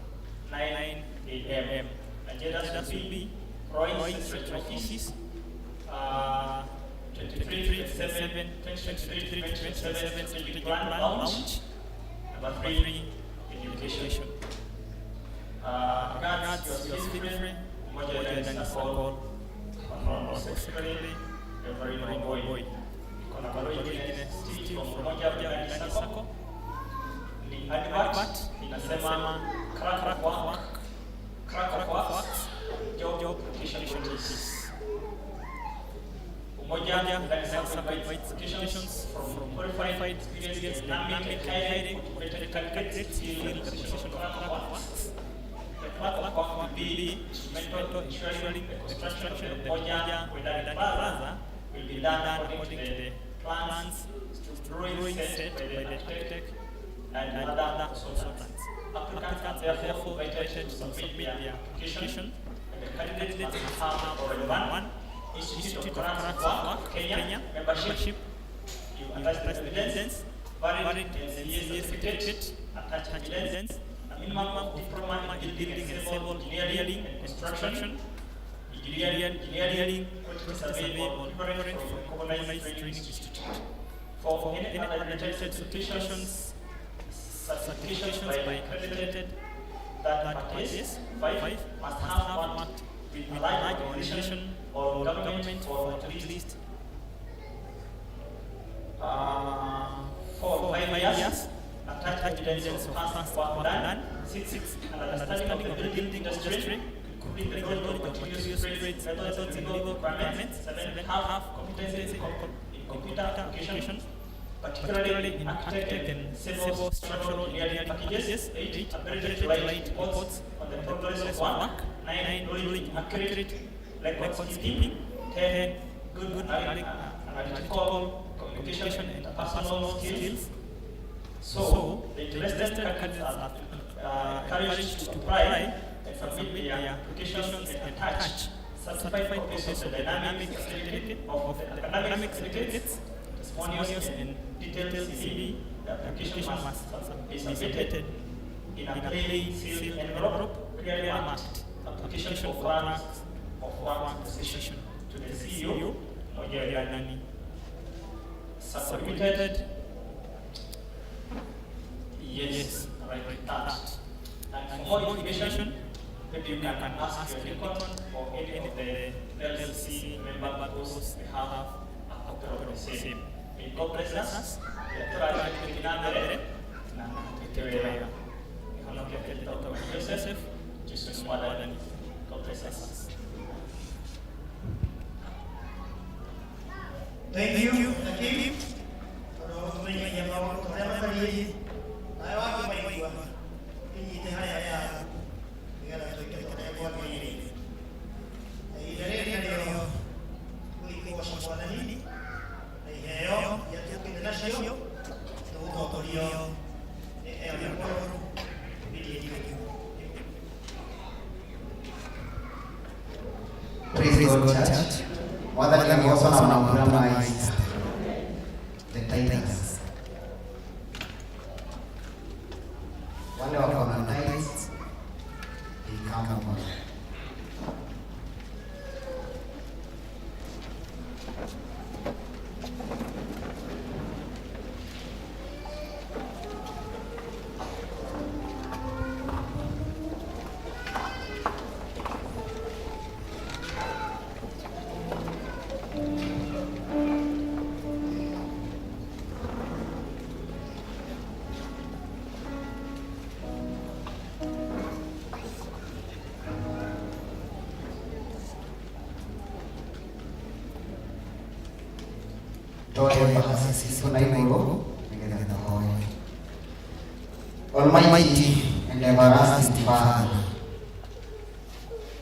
9 a.m. Agendas will be Roy's Central Offices 23 Grand Lounge. Number 3 education. Regards your spirit, Moja Dani Sako, Honorable Secretary, Reverend Boy. Kuna barua nyingine still from Moja Dani Sako. Ni advert inasema crack of work, job application notice. Moja Dani Sako invites applications from qualified experienced dynamic hiring motivated candidates in the position of crack of work. Crack of work will be instrumental ensuring the construction of the Moja Dani Plaza will be done according to the plans drawings set by the architect and other consultants. Applicants are therefore invited to submit their application, and the candidates must have already Institute of Crack of Work Kenya membership. You attach evidence, valid NCA certificate, attach evidence, a minimum diploma in building and civil engineering and construction, engineering, survey or equivalent from Common Training Institute. For any other related certifications by accredited third parties, 5 must have worked with a large organization or government for at least 4 or 5 years, attach evidence of past work done, 6 understanding of the building industry, including the knowledge of continuous trades, methods and legal requirements, 7 have competency in computer application, particularly in architect and civil structural engineering packages, 8 ability to write reports on the progress of work, 9 9 knowledge accurate record keeping, 10 good analytical communication and personal skills. So the interested candidates are encouraged to apply and submit their applications and attach certified copies of the dynamic certificate of the academic certificates, testimonials, and detailed CV. The application must be submitted in a plain sealed envelope, clearly marked application for work position to the CEO Mojeranani. Submitted. Yes, right, that. And for more information, maybe you can ask your deacon or any of the LLC member posts we have a copy of the same. May God bless us. We are trying to get another. Joseph, Jesus, Mother, God bless us. Thank you, Hakim. Kalau punya mau saya tadi, saya waktu main gua. Ini teh ya. Biar ada kita buat ini. Ini dari dia. Kui ko semua ini. Ayo, ya kita nasio. Tuh dia. Ya por Praise God, church. Wadhani kami wasona mnamurama the titans. Wale wako na titans ikama moja. Almighty and everlasting Father,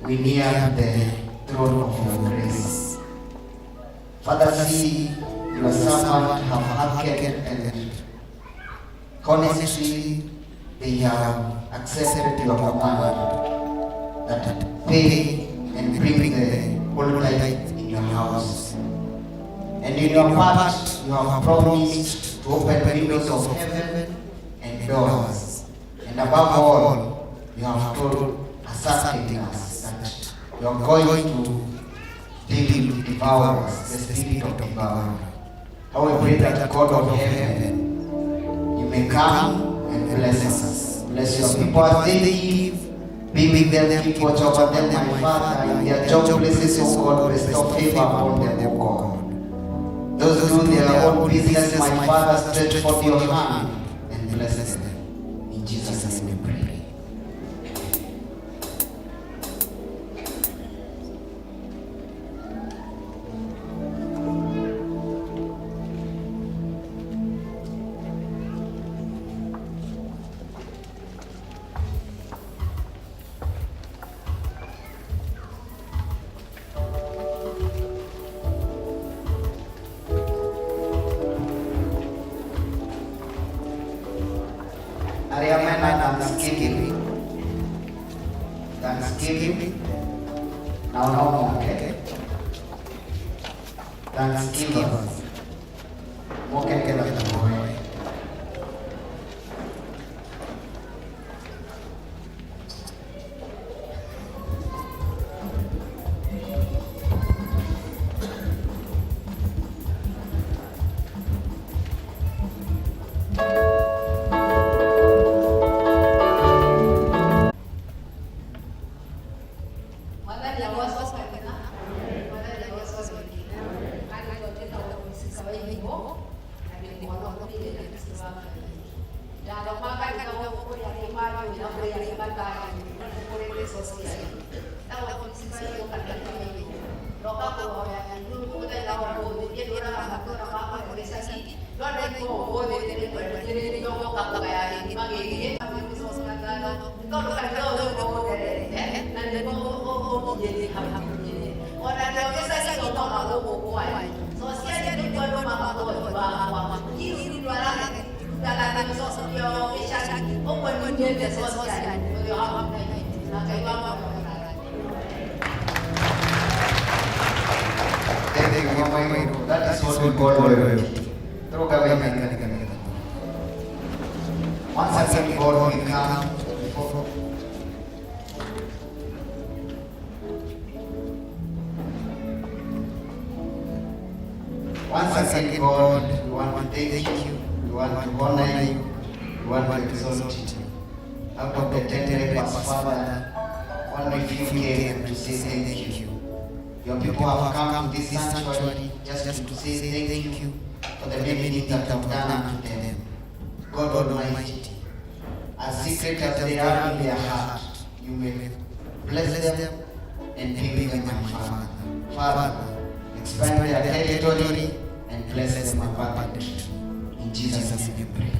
we near the throne of your grace. Father, see your servant have hearkened and honestly they have accepted your command that pay and bring the whole life in your house. And in your part, you have promised to open windows of heaven and doors. And above all, you have told us that you are going to deal with devourers, the spirit of devourer. How we pray that God of heaven, you may come and bless us. Bless your people as they live. Be with them, keep watch over them, my Father. In their job places, O God, restore favor upon them, O God. Those who do their own business, my Father, stretch forth your hand and bless them. In Jesus' name we pray. Thanksgiving. Now, okay. Thanksgiving. Okay, get up the boy. Kalau kujeni hapa kujeni. Wanaongeza kidogo magogo kwa. So siaje ni kwa magogo kwa. Hizi ndo alama tutala sasa ndio kisha huko ndio sasa ndio hapa na kaiwa mama. That is what we call loyalty. Once again, God will come before. Once again, God, we want to thank you, we want to honor you, we want to exalt you. Out of the tender Father, only few came to say thank you. Your people have come to this sanctuary just to say thank you for the many things that have done unto them. God Almighty, as secret as they are in their heart, you may bless them and be with them, my Father. Father, expand their territory and bless them abundantly. In Jesus' name we pray.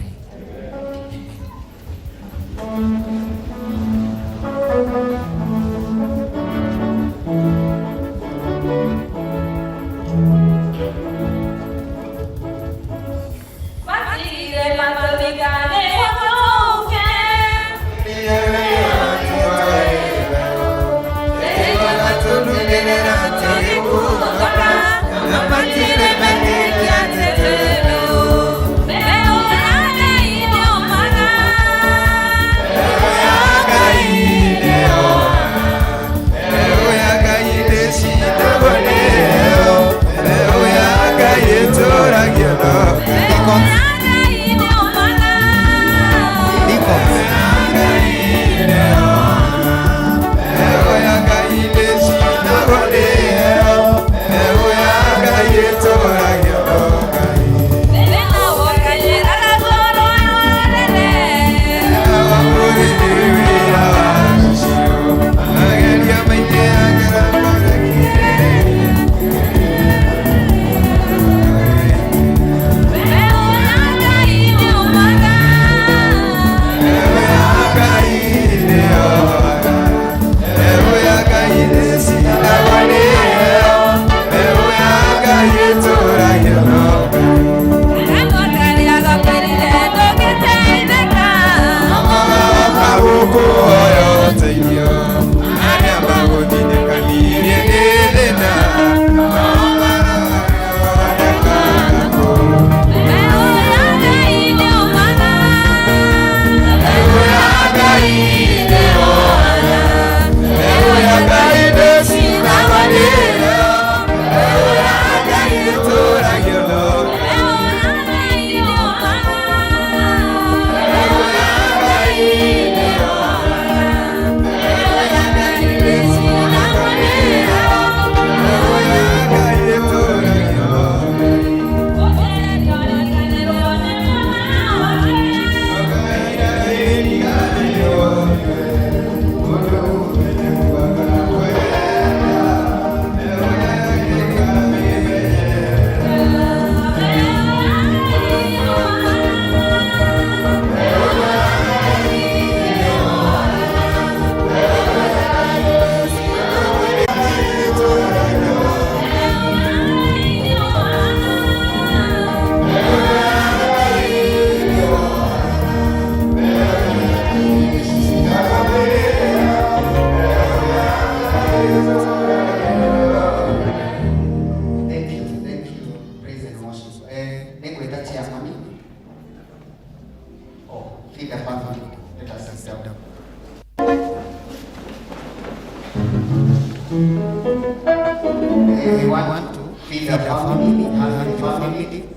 If you want to feed the family, have a family,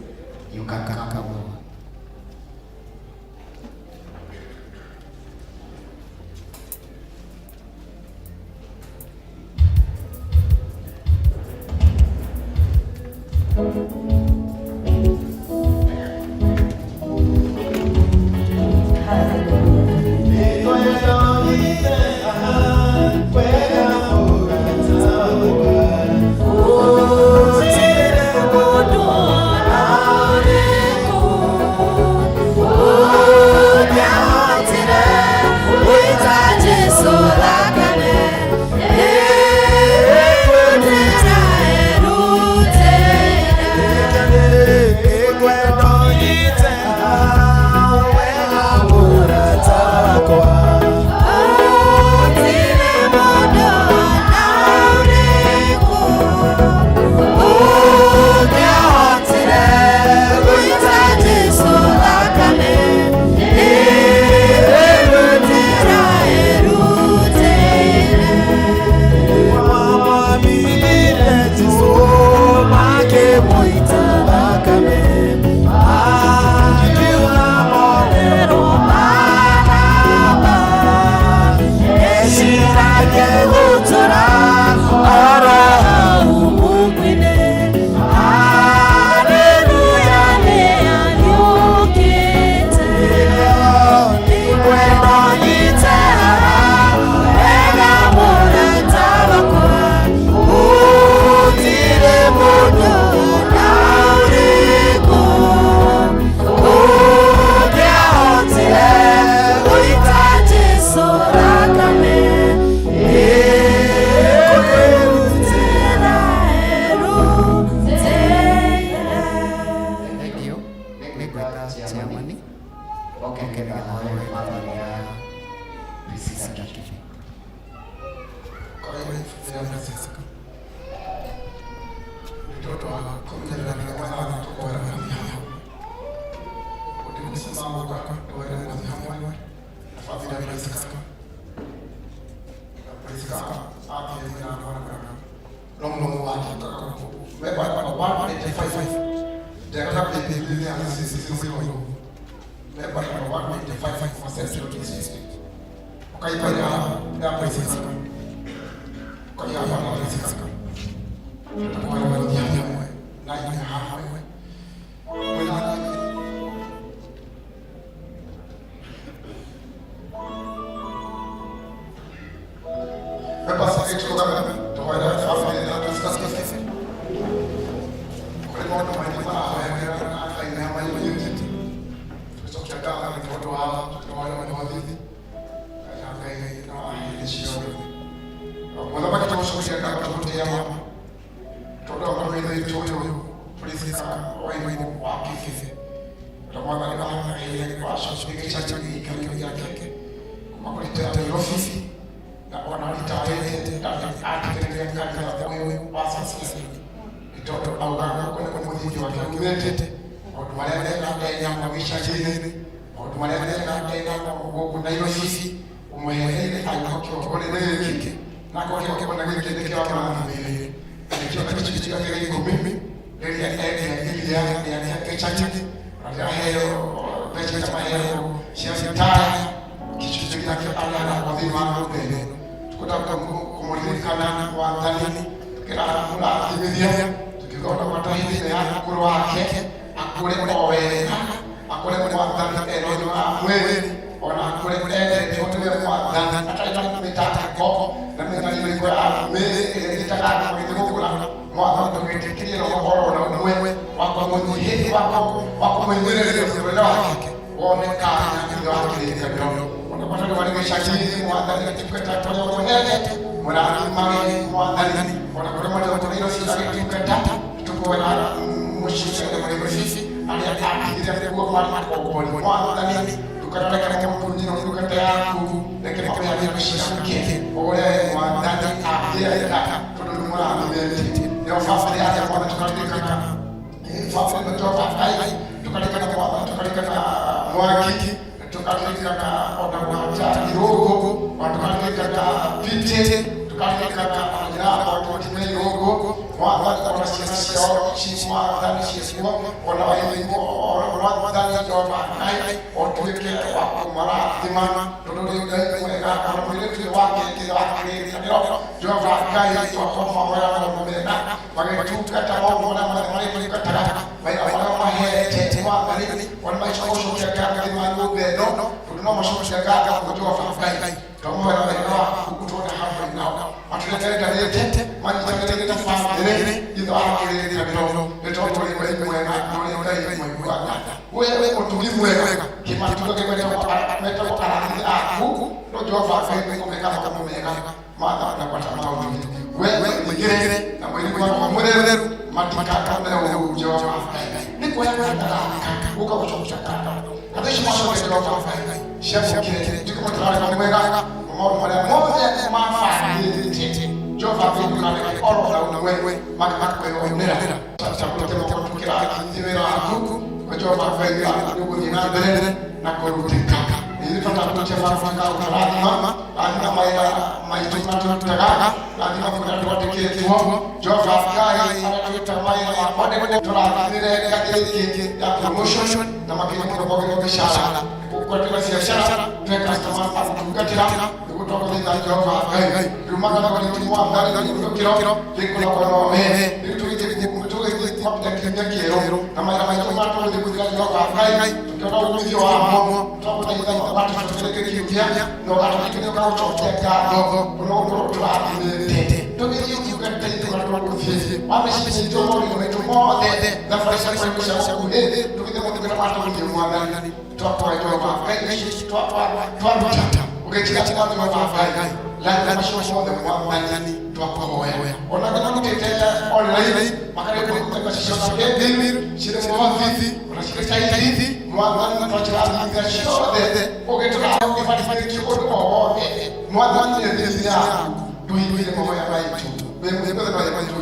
you can come over. Oh, tuigire mahoya maitu wemuthe mahoya maitu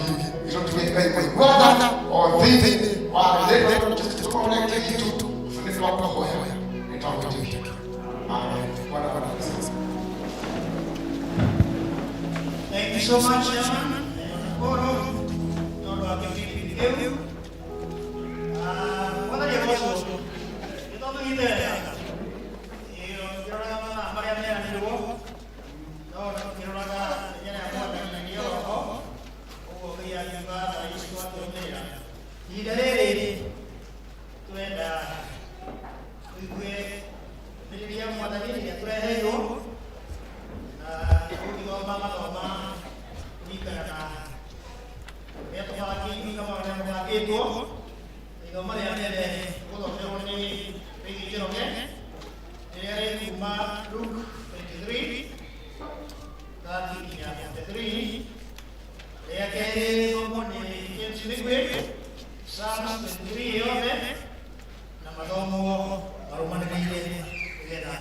irotuge ngai mai gwatha o thiini wa leo tukomone kitu funiko kwa hoya nitakuja. Amen. Bwana sasa. Thank you so much, Chairman. Oro, todo aqui eu. Quando ele passou, eu tô indo aí. Eu quero lá Maria Mera de novo. Não quero lá já na porta na minha ó. O que ia levar a isso a toda. E daí tu ainda ele ia mandar ele tu é eu. Mama ni kana eto lagi kama orang itu itu mana yang ada kalau orang ini pergi jauh kan dari rumah dulu 23 tadi yang 23 dia kaya ngomong ni yang sini sama 23 ya nama kamu baru mana dia dah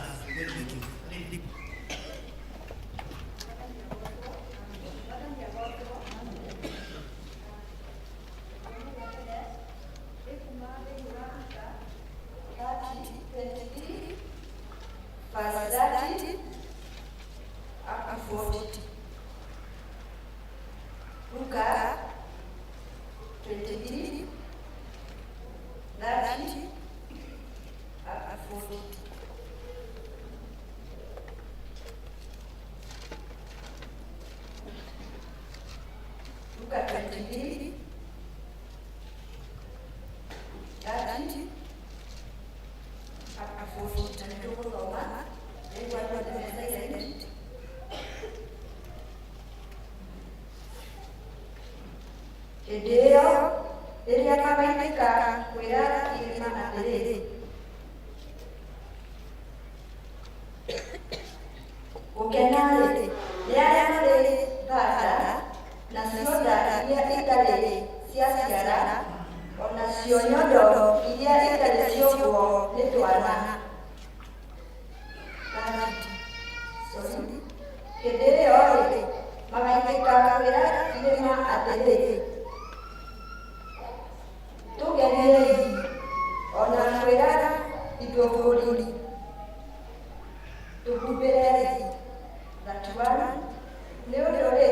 Verse 30 up to 40. Luka 23, 30 up to 40. Luka 23, 30 up to 40. Edeo, ele akabainika kwera irima aterere. Ukenale, leanale tata, na sioda ia itale siasiara, ona sionyodo ia itale siogo letuana. Sorry. Edeo, makainika kwera irima aterere. Tugenei ona kwera idogoli tukuberei natuana neodore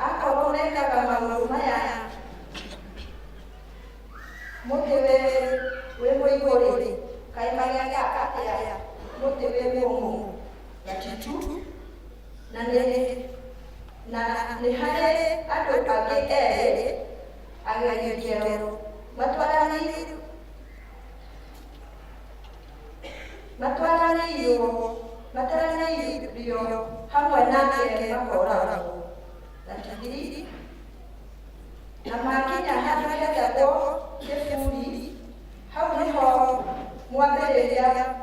akoroneka kama maya motewe wemoigori kaimaya kakaya motewe momo gatitu na ne hale ado age agayero Matwarani yo hamwe nake makora lakini na makina hata gato kefuri hauliho mwabereya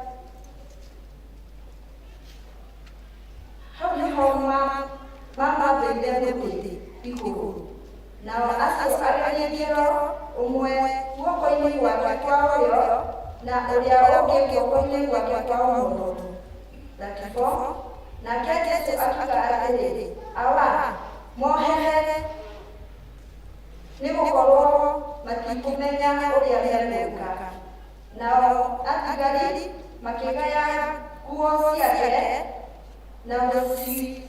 mama bende kuti ikuru na asu akanyekero umwe woko-ini wake kwaoyo na uria ungi woko-ini wake kwao mundu lakifo na Jesu akiuga atiriri awa moherere ni gukorwo matikumenya uria megwika nao atigari makigaya nguo ciake na guciikira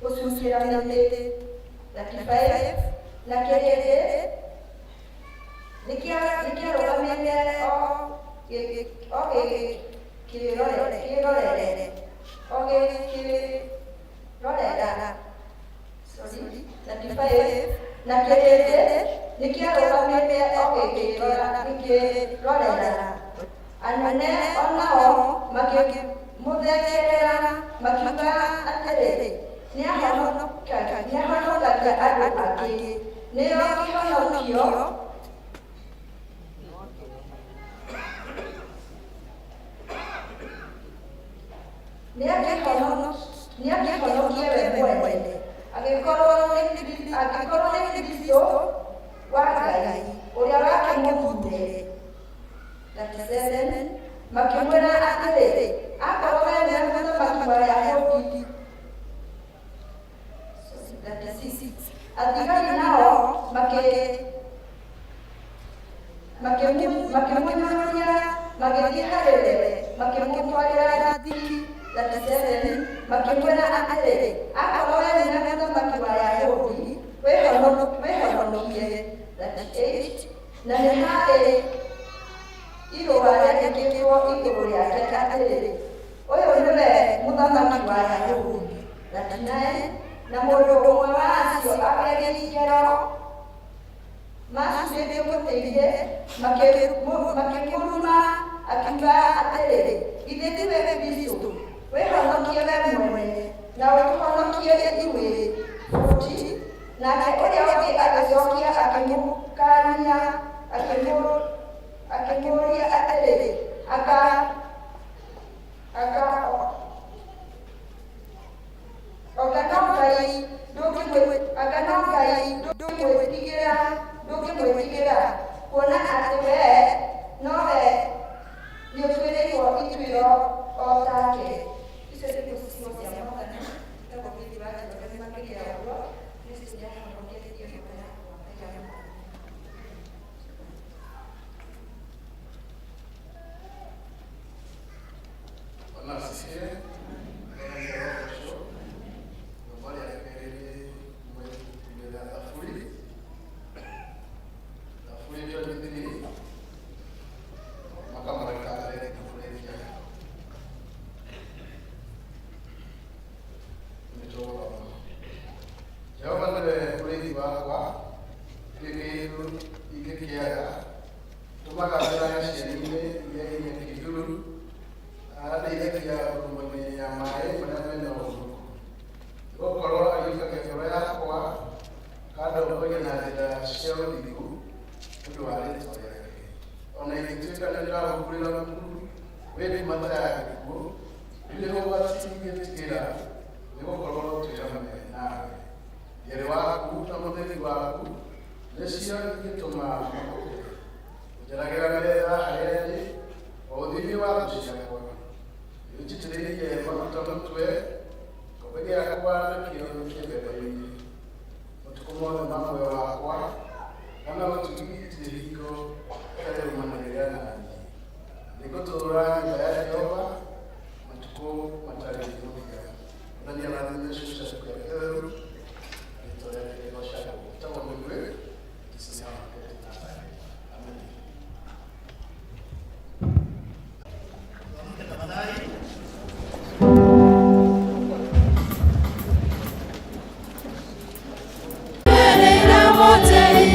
usisira mete latifaye na kerere nikia rogamene kirorera sorry latifaye na kerere nikia rogamene kirorera anane onao muthekerera makiuga atiriri niahonokaga andu angi nio kihonokio niakihonokie we mwene agikorwo ni Kristo wa Ngai ũrĩa wakĩmũthuure. 37 makĩmwĩra atĩrĩ, akorwo we nĩ mũthamaki wa Ayahudi. 36 athigari nao makĩmũnyũrũria magĩthiĩ harĩ we makĩmũtwarĩra thiki. 37 makĩmwĩra atĩrĩ, akorwo we nĩ mũthamaki wa Ayahudi wĩhonokie. 38 na nĩ harĩ irũa rĩandĩkĩtwo igũrũ rĩake atĩrĩ, ũyũ nĩwe mũthamaki wa Ayahudi. 39 na mũndũ ũmwe wa acio agĩthiĩ ikero macurĩtie mũtĩ-inĩ makĩmũruma akiuga atĩrĩ, githĩ tiwe Kristo? Wĩhonokie we mwene na ũtũhonokie ithuĩ. 40 nake ũrĩa ũngĩ agĩcokia akĩmũkaania akĩmũũria atĩrĩ, anga no Ngai ndũngĩmwĩtigĩra kuona atĩ we nowe nĩũtuĩrĩirwo ituĩro o take. Icio nĩ ciugo cia Mwathani. Makĩria ya ũguo, Kristo nĩahonoketie ngoro yakwa. Bwana asifiwe. Wote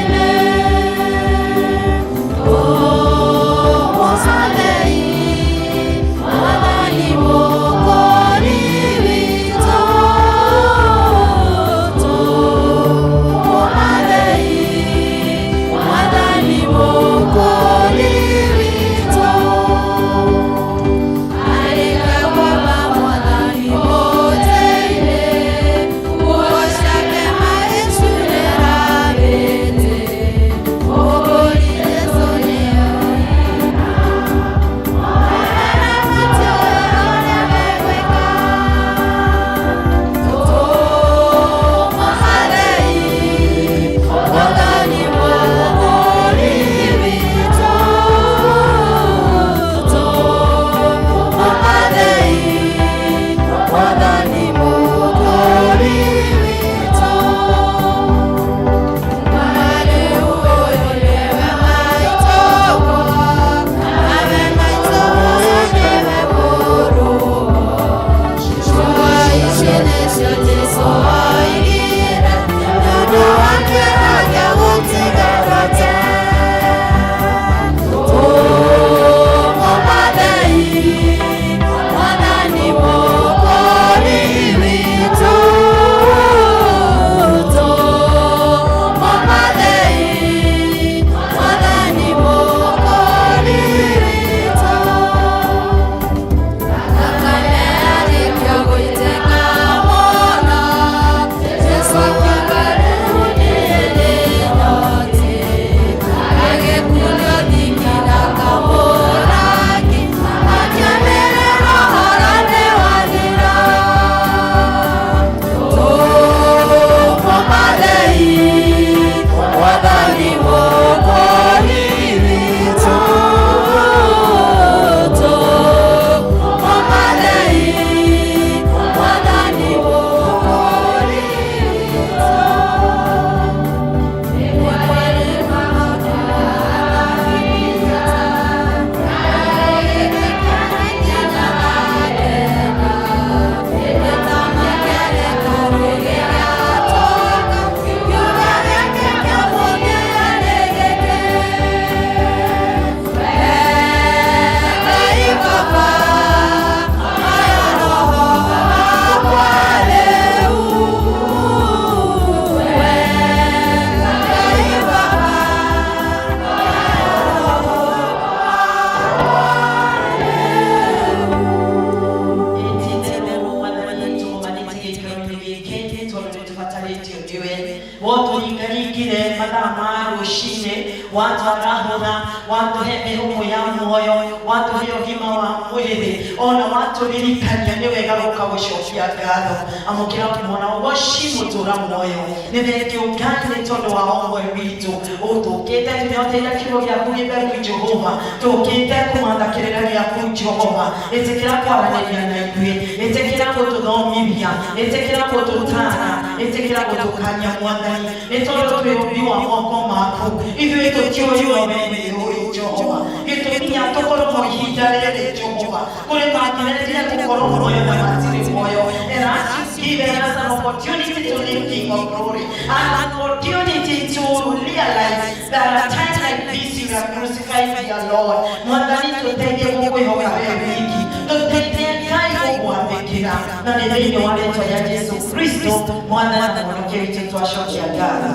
watu arahuna, watu hemerumu ya moyo, watu hiyo hima wa mwili, ona watu lirikania niwe garuka gushokia ngatho amukira kumona washimu tura moyo nitheke ukani tondo wa ongo witu utukite tunyoteira kiro ya kuiberu Jehova tukite kumathakirira ya ku Jehova etekira kwaranĩria na ithuĩ etekira gũtũthomithia etekira gũtũtara etekira gũtũkania Mwathani nĩtondũ twĩũmbiwa moko maku ithuĩ tũtiũĩ wene ũrĩ Jehova gĩtũmi atũkorwo ihinda rĩrĩ Jehova kũrĩ makinetia gũkorwo muoyo na matirĩ muoyo and ask given us an opportunity to live King of Glory an opportunity to realize that at times like this you have crucified your Lord Mwathani tũteithie gũkwĩhoka wewe wiki tũteithie Ngai gũgwathĩkĩra na nĩ thĩinĩ wa rĩĩtwa rĩa Yesu Kristo Mwana na Mwokozi witũ twacokia ngatho.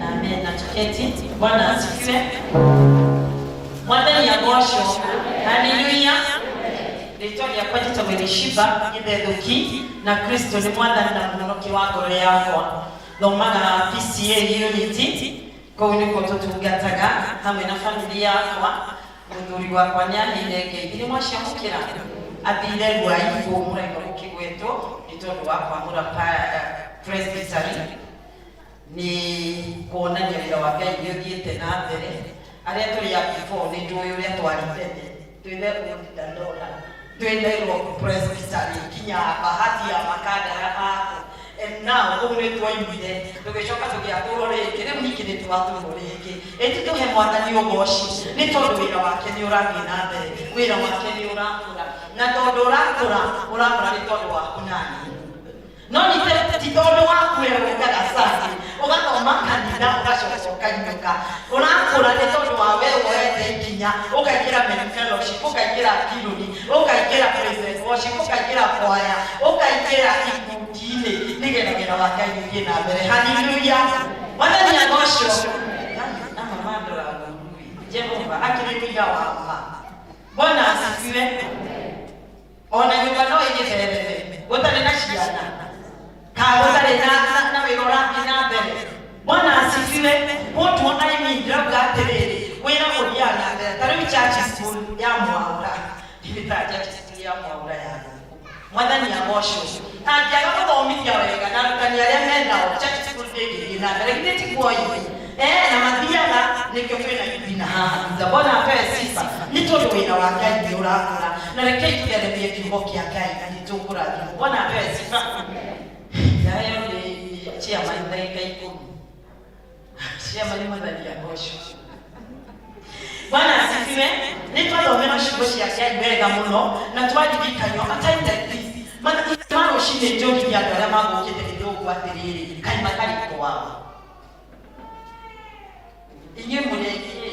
Amen. Na tuketi. Bwana asifiwe. Mwathani agocwo. Haleluya. Rĩĩtwa rĩakwa njĩtagwo Elishiba Gĩthethũki na Kristo nĩ Mwathani na Mũhonokia wa ngoro yakwa. Thomaga PCA Unity kũu nĩkuo tũtungataga hamwe na famĩlĩ yakwa. Mũthuri wakwa nĩaheire ngeithi nĩmwaciamũkĩra athire Rwai kũu mũraika gũkĩgwetwo nĩ tondũ wa kwamũra presbytery nĩ kuonania wĩra wa Ngai nĩ ũthiĩte na mbere. Arĩa tũrĩ a before nĩ njũĩ ũrĩa twarĩ twĩthe ũndandora twĩndeirwo presbytery kinya bahati ya makandara ako and now kũu nĩ twaimire tũgĩcoka tũgĩatũrwo rĩngĩ rĩu ningĩ nĩ twatũrwo rĩngĩ ĩti tũhe Mwathani ũgooci nĩ tondũ wĩra wake nĩ ũrathiĩ na mbere wĩra wake nĩ ũrakũra na tondũ ũrakũra nĩ tondũ waku nani no nĩ ti tondũ waku wewe ũkagasani ũgathoma kanitha ũgacoka ũkainũka ũrakũra nĩ tondũ wa wewe wethe ikinya ũkaingĩra men fellowship ũkaingĩra kiruni ũkaingĩra praise worship ũkaingĩra kwaya ũkaingĩra ikundi-inĩ nĩgetha wĩra wa Ngai ũthiĩ na mbere. Haleluya. Mwathani agocwo. Na mama ndoraga ngui Jehova akĩrĩ wĩra wa ma. Bwana asifiwe. Ona nyũmba no ĩgĩtherere gũtarĩ na ciana kana gũtarĩ na wĩra ũrathiĩ na mbere. Bwana asifiwe. What I mean ndĩrauga atĩrĩrĩ wĩra ũthiaga na mbere ta rĩu church school ya Mwaũra ndĩbĩta church school ya Mwaũra ya Mwathani agocwo. Angĩaga gũthomithia wega na arutani arĩa menao church school ndĩngĩthiĩ na mbere githĩ ti kuoĩ na mathiaga nĩkĩo kwĩna ibina haha. Bwana apewe sifa nĩ tondũ wĩra wa Ngai nĩ ũrakũra na reke itũtheremie kiugo kĩa Ngai na nĩtũkũrathimwo. Bwana apewe sifa. Yayo nĩ chairman ndagĩka ikũmi chairman Mwathani agocwo. Bwana asifiwe. Nĩ twathomera ciugo cia Ngai wega mũno na twaririkanio a time like this marũcinĩ njũgiria andũ arĩa magũkĩte gĩthũngũ atĩrĩrĩ kaĩ matarĩ kwao inyuĩ mũrĩngĩ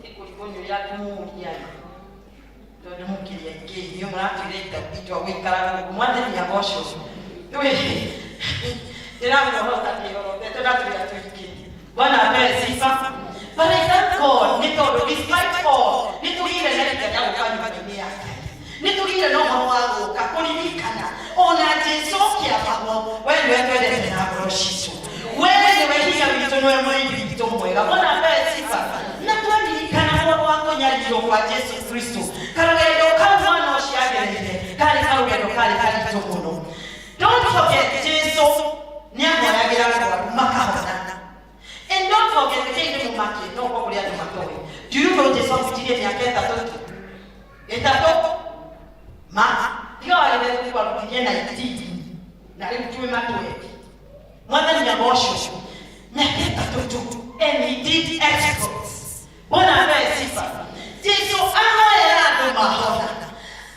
ĩkũrigũnyũ ya kũmũria tondũ mũkĩria ingĩ inyuĩ mũratwĩra itua gũikara gũkũ. Mwathani agocwo. Ndĩramũhota kĩhorobete na tũrĩa tũingĩ. Bwana apewe sifa. But I thank God nĩ tondũ despite all nĩ tũgĩire na rĩka rĩa gũka nyũmba-inĩ yake nĩ tũgĩire na ũhoro wa gũka kũririkana ona Jesũ kĩambagwo we nĩwe twendete na ngoro citũ we nĩwe hinya witũ nĩwe mũrĩithi witũ mwega. Bwana apewe sifa. Na twaririkana ũhoro wa kũnyarirwo kwa Jesũ Kristo karũgendo kau mwana ũcio agereire karĩ karũgendo karĩ karitũ mũno. Don't forget Jesũ nĩahoyagĩra arũaru makahona. And don't forget the kingdom of Maki. No, what we are doing. Do you know this song? Did you hear that? Is that all? Ma, you are the people who are not teaching. Now, if you are doing it, more than your worship, and he did exploits. What a very sister. This so I had my husband.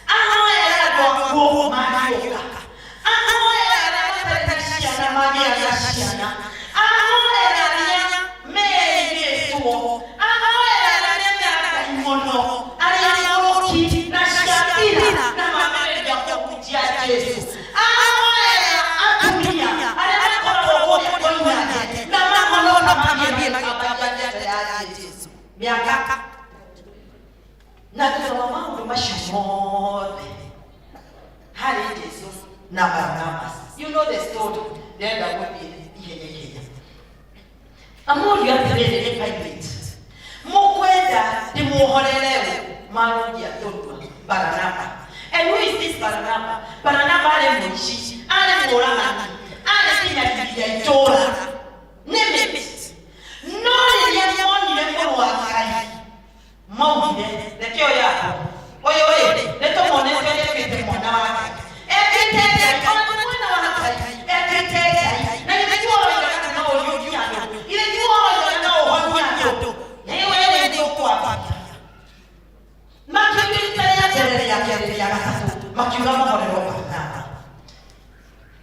I had my yoga. Miaka na kusoma mambo mashomode hali Yesu na Barnabas. You know the story. Then that would be Kenya. Among you are the Pilate. timuhorelewe marudia tondwa Baranaba. And who is this Baranaba? Baranaba ale muishi, ale morana, ale tinya kibiaitora. Name it. No le yoni le kwa kai. Maude, le kyo yako. Oye, le to mone twende kwete mwana wake. Every day, mwana wake. Every day. Na ile jua ile na oyo yako. Ile jua ile na oyo yako. Wewe ndio kwa baba. Makiura mahorero Baranaba.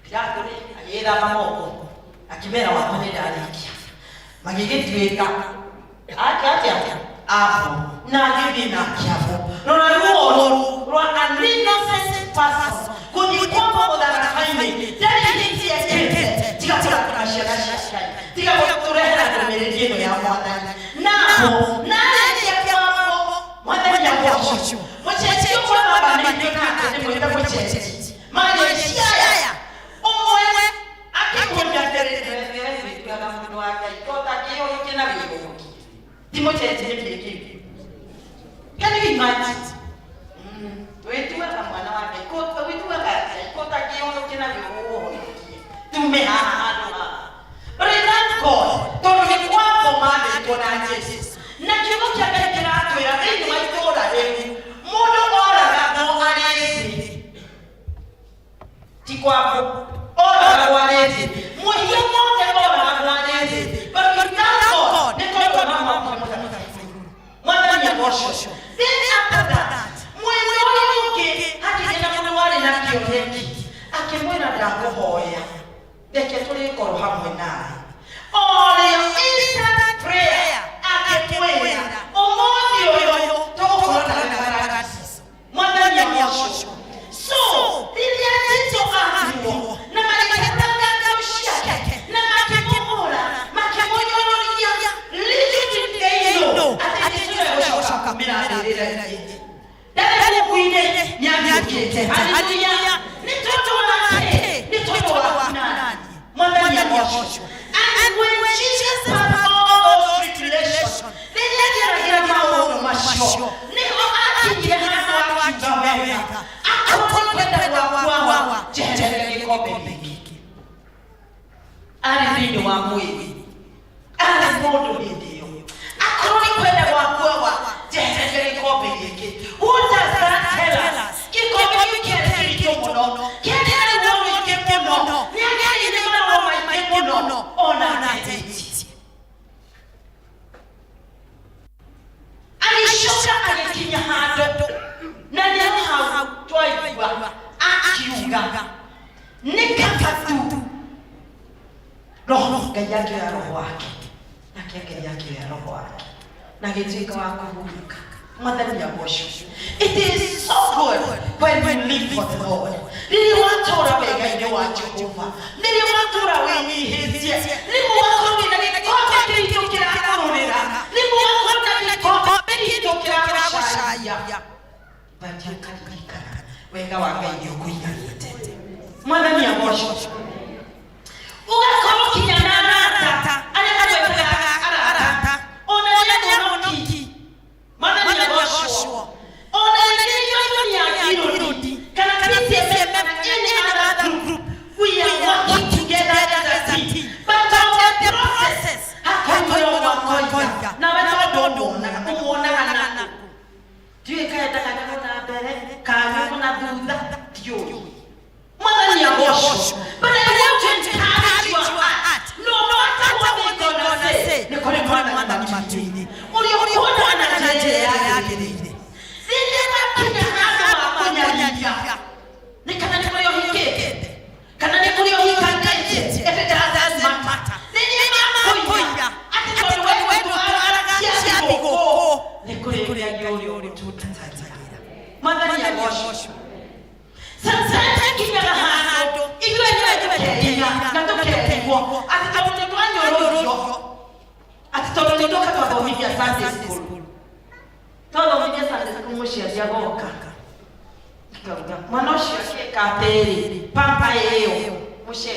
Piatore ayera mamoko. Akimera wamane dalikia. Magigitweka. Akatia. Apo. Na gibi na kiapo. Rona ruo. Rona innocent person. Kujikwamba modara kaime. Dali hiti ya kete. Tika kurashia. Tika kuturehera kumerejeno ya mwadani. Napo. Nani ya kiapo. Mwadani ya washo. Mchechi kwa baba ni kaka ni mwenda mchechi. Maji yaya. Omwe akikumbia tere kwa mtu wake. Kota kio kina bibo. Timochechi ni kiki. Can you imagine? Wetu kama mwana wake. Kota wetu kota kio kina bibo. Tumehaha. But in that God, don't you want for man to na Jesus. Na kiyo kya kila tu ya ndio waitoda leo. Mudo ora gato alezi. Tikwapo ora gato alezi. Muhiyo mote ora gato alezi. But you can't neko mama mwana ya mosho. Then after that, mwendo wake hakijana kuna wale na kioleki. Akimwena dako hoya. Deke tuli koro hamwe naye. All your instant prayer akimwena. Omondi oyo toko na baraka. Mwana ya mosho. So, ili atito ahiwo. Na malikatanga kaushake. Na makimora. Makimonyologia. Liji teino. Atitito ya mosho kamila alirera. Dada kuine nyamikete. Hallelujah. Nitoto wake. Nitoto wakunani. Mwana ya mosho. And when Jesus had all those tribulations, they let him know masho. Niko aki yehana wakijaweka. Akokwenda wawawa. Jehele kope biki. Ali ndio wa mwili. Ali modo ndio. Akoni kwenda wawawa. Jehele kope biki. What does that tell us? Kikope kile kimono. Kile ndio kimono. No, ona tete. Alishoka alikinya hado. Na leo hautoiwa akiunga. Nikakatu. Roho yake ya roho wake. Na yake ya roho wake. Na gitiko akubuka. Mwadhani ya mosho. It is so good when we live for the Lord. Nili watu wabega ine wa Jehova. Nili watu wawenye hizia. Nili watu wina nikope kito kila kurunira. Nili watu wina nikope kito kila kushaya. Bati katika wega wanga ine ukuya itete. Mwadhani ya mosho. Ugakoro kinyana tata. Anekatweka arata. Ona noki. Mana ni Joshua. Ona ni ya Kana pisi any other group. We are working together as a team. But the process. Hakoyo na watoto na kuona hana. Tuwe kaya takana bere kaya na duda tio. Mana ni Joshua. But I want to encourage your heart. No matter what they gonna say. Nikole mwana ni matini. Uliona na yake ile. Sile makina hapa kunyanyia. Nikana nikuyo hike. Kana nikuyo hikangete. Efe daza mata. Sile makoya. Ati wewe ya biko. Nikule ya yori tutatatagira. Madani ya Joshua. Sasa kinya hado. Iwe na toke kwa. Ati tawanyoro. Ati toka kwa Bolivia Sunday School. Todo Bolivia Sunday School moshia diagoka. Manoshi kateri pampa yeo moshia.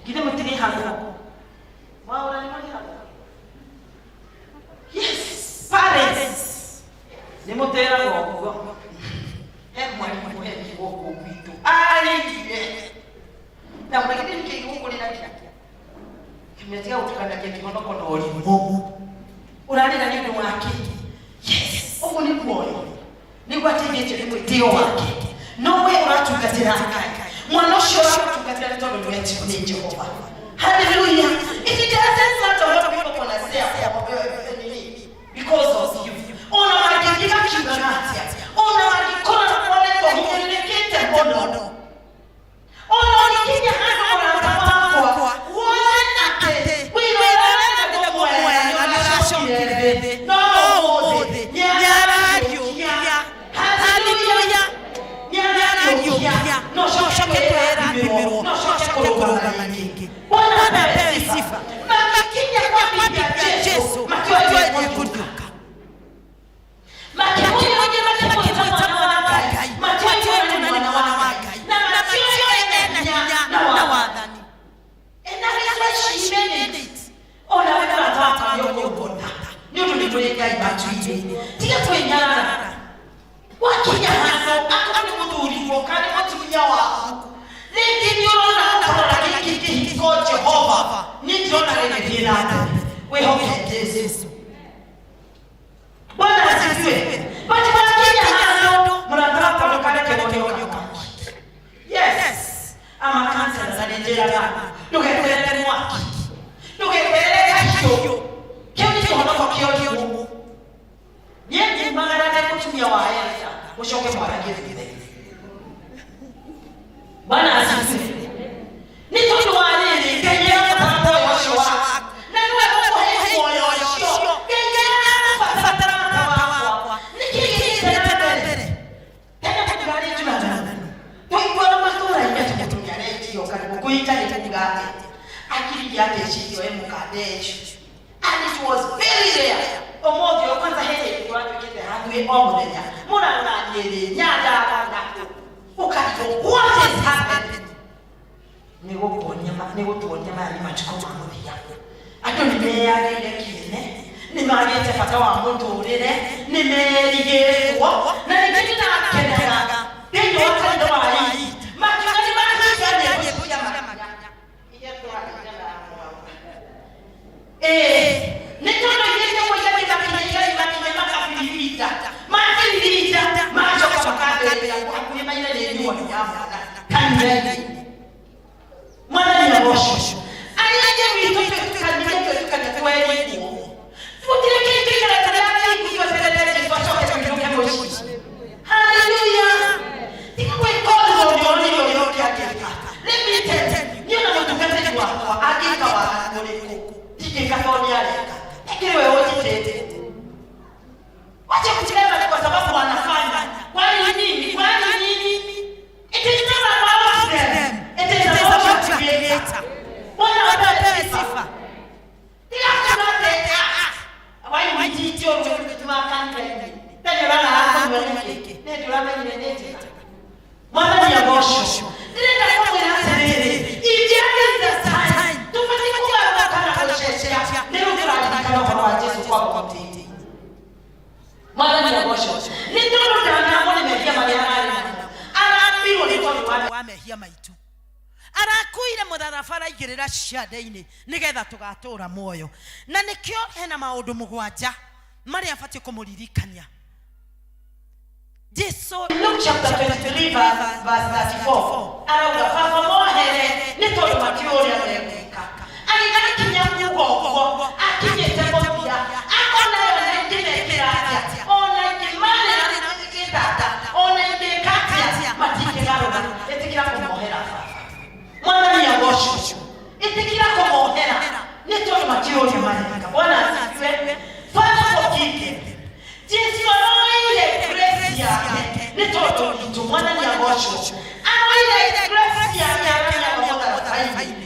Kile mutiri hapo. Wao ni mali hapo. Yes, parents. nimutera gogo mwalimu hebi woko kwitu aliye na mwingine kiungo linakia kimetia utukana kihono kono olimo urali na nini wake yes uko ni moyo ni kwategeje ni mtio wake no we uratugatira mwanosho uratugatira todo lwetu ni Jehova hallelujah if it doesn't matter what people want to say because of you ona wakigira kibanatia ona wakikona pole kwa mwenekete bono ona wakinya hana kwa tabako wana ate wile na kwa na shomkirebe no ode nyaradio hallelujah nyaradio no shokera bibiro no shokera maniki Bwana apewe sifa makinya kwa bibi Yesu makiwa yekuduka makiwa yes, I'm a cancer and Nigeria. Look at the watch. Look at the you. Can you kill you? Yet, Mother, put me away. We'll show you what I give you. Bana, Nito to one in the year of the boy. And it was very rare. Omodio kwanza hete watu kete hangwe omodenya. Muna ngani nyada kanda. Ukato what is happening? Nego tuonya mali machiko mamudia. Atoni ya ile kine. Ni mali tefata wa muntu rere. Ni merige kwa. Na ni kina kenega. Ndio wakati ndo mali. Makani mali kuja netono yeye moja bila kinyaga imakinyaga kafilita mafilita macho kwa kabele hakuna ile ndio ni hapa kanyaga mwana ni bosho aliye mitoto kanyaga kweli futile kile kile kukiwa sekretari kwa sote kwa boshi haleluya tikwe kodo ndio yote yake let me tell you na mtu kati kwa akika wa koleko Katonia ikiwe wote wacha kuchelewa kwa sababu wanafanya kwani nini it is not about them it is about the creator Bwana apewe sifa ila kama teta wai mjitio mtuma kanga tena bana hapo mweleke ndio labda niendete Bwana ni abosho ndio kwa mwana if there is the time tufatikwa kana kusheshia ndio tunataka kwa Yesu kwa kumtii mwana ni abosho ndio tunataka mwana nimejia mariana anaambiwa ni kwa wamehia maitu arakuire mutharabara igirira ciande-ini nigetha tugatura muoyo na nikio hena maundu mugwanja mari abatie kumuririkania Luke chapter 23 verse 34 arauga baba mohere ni tondu matiuria meka aligana kinya gugo akinyete bobia akona yo ndimekira atia ona kimane na ngitata ona ndikatia matikiraro etikira kumuhera mwana ni abosho etikira kumuhera ni tondu matiuria meka Bwana asifiwe Father forgive Yesu anaile grace yake ni toto mtu mwana ni abosho anaile grace yake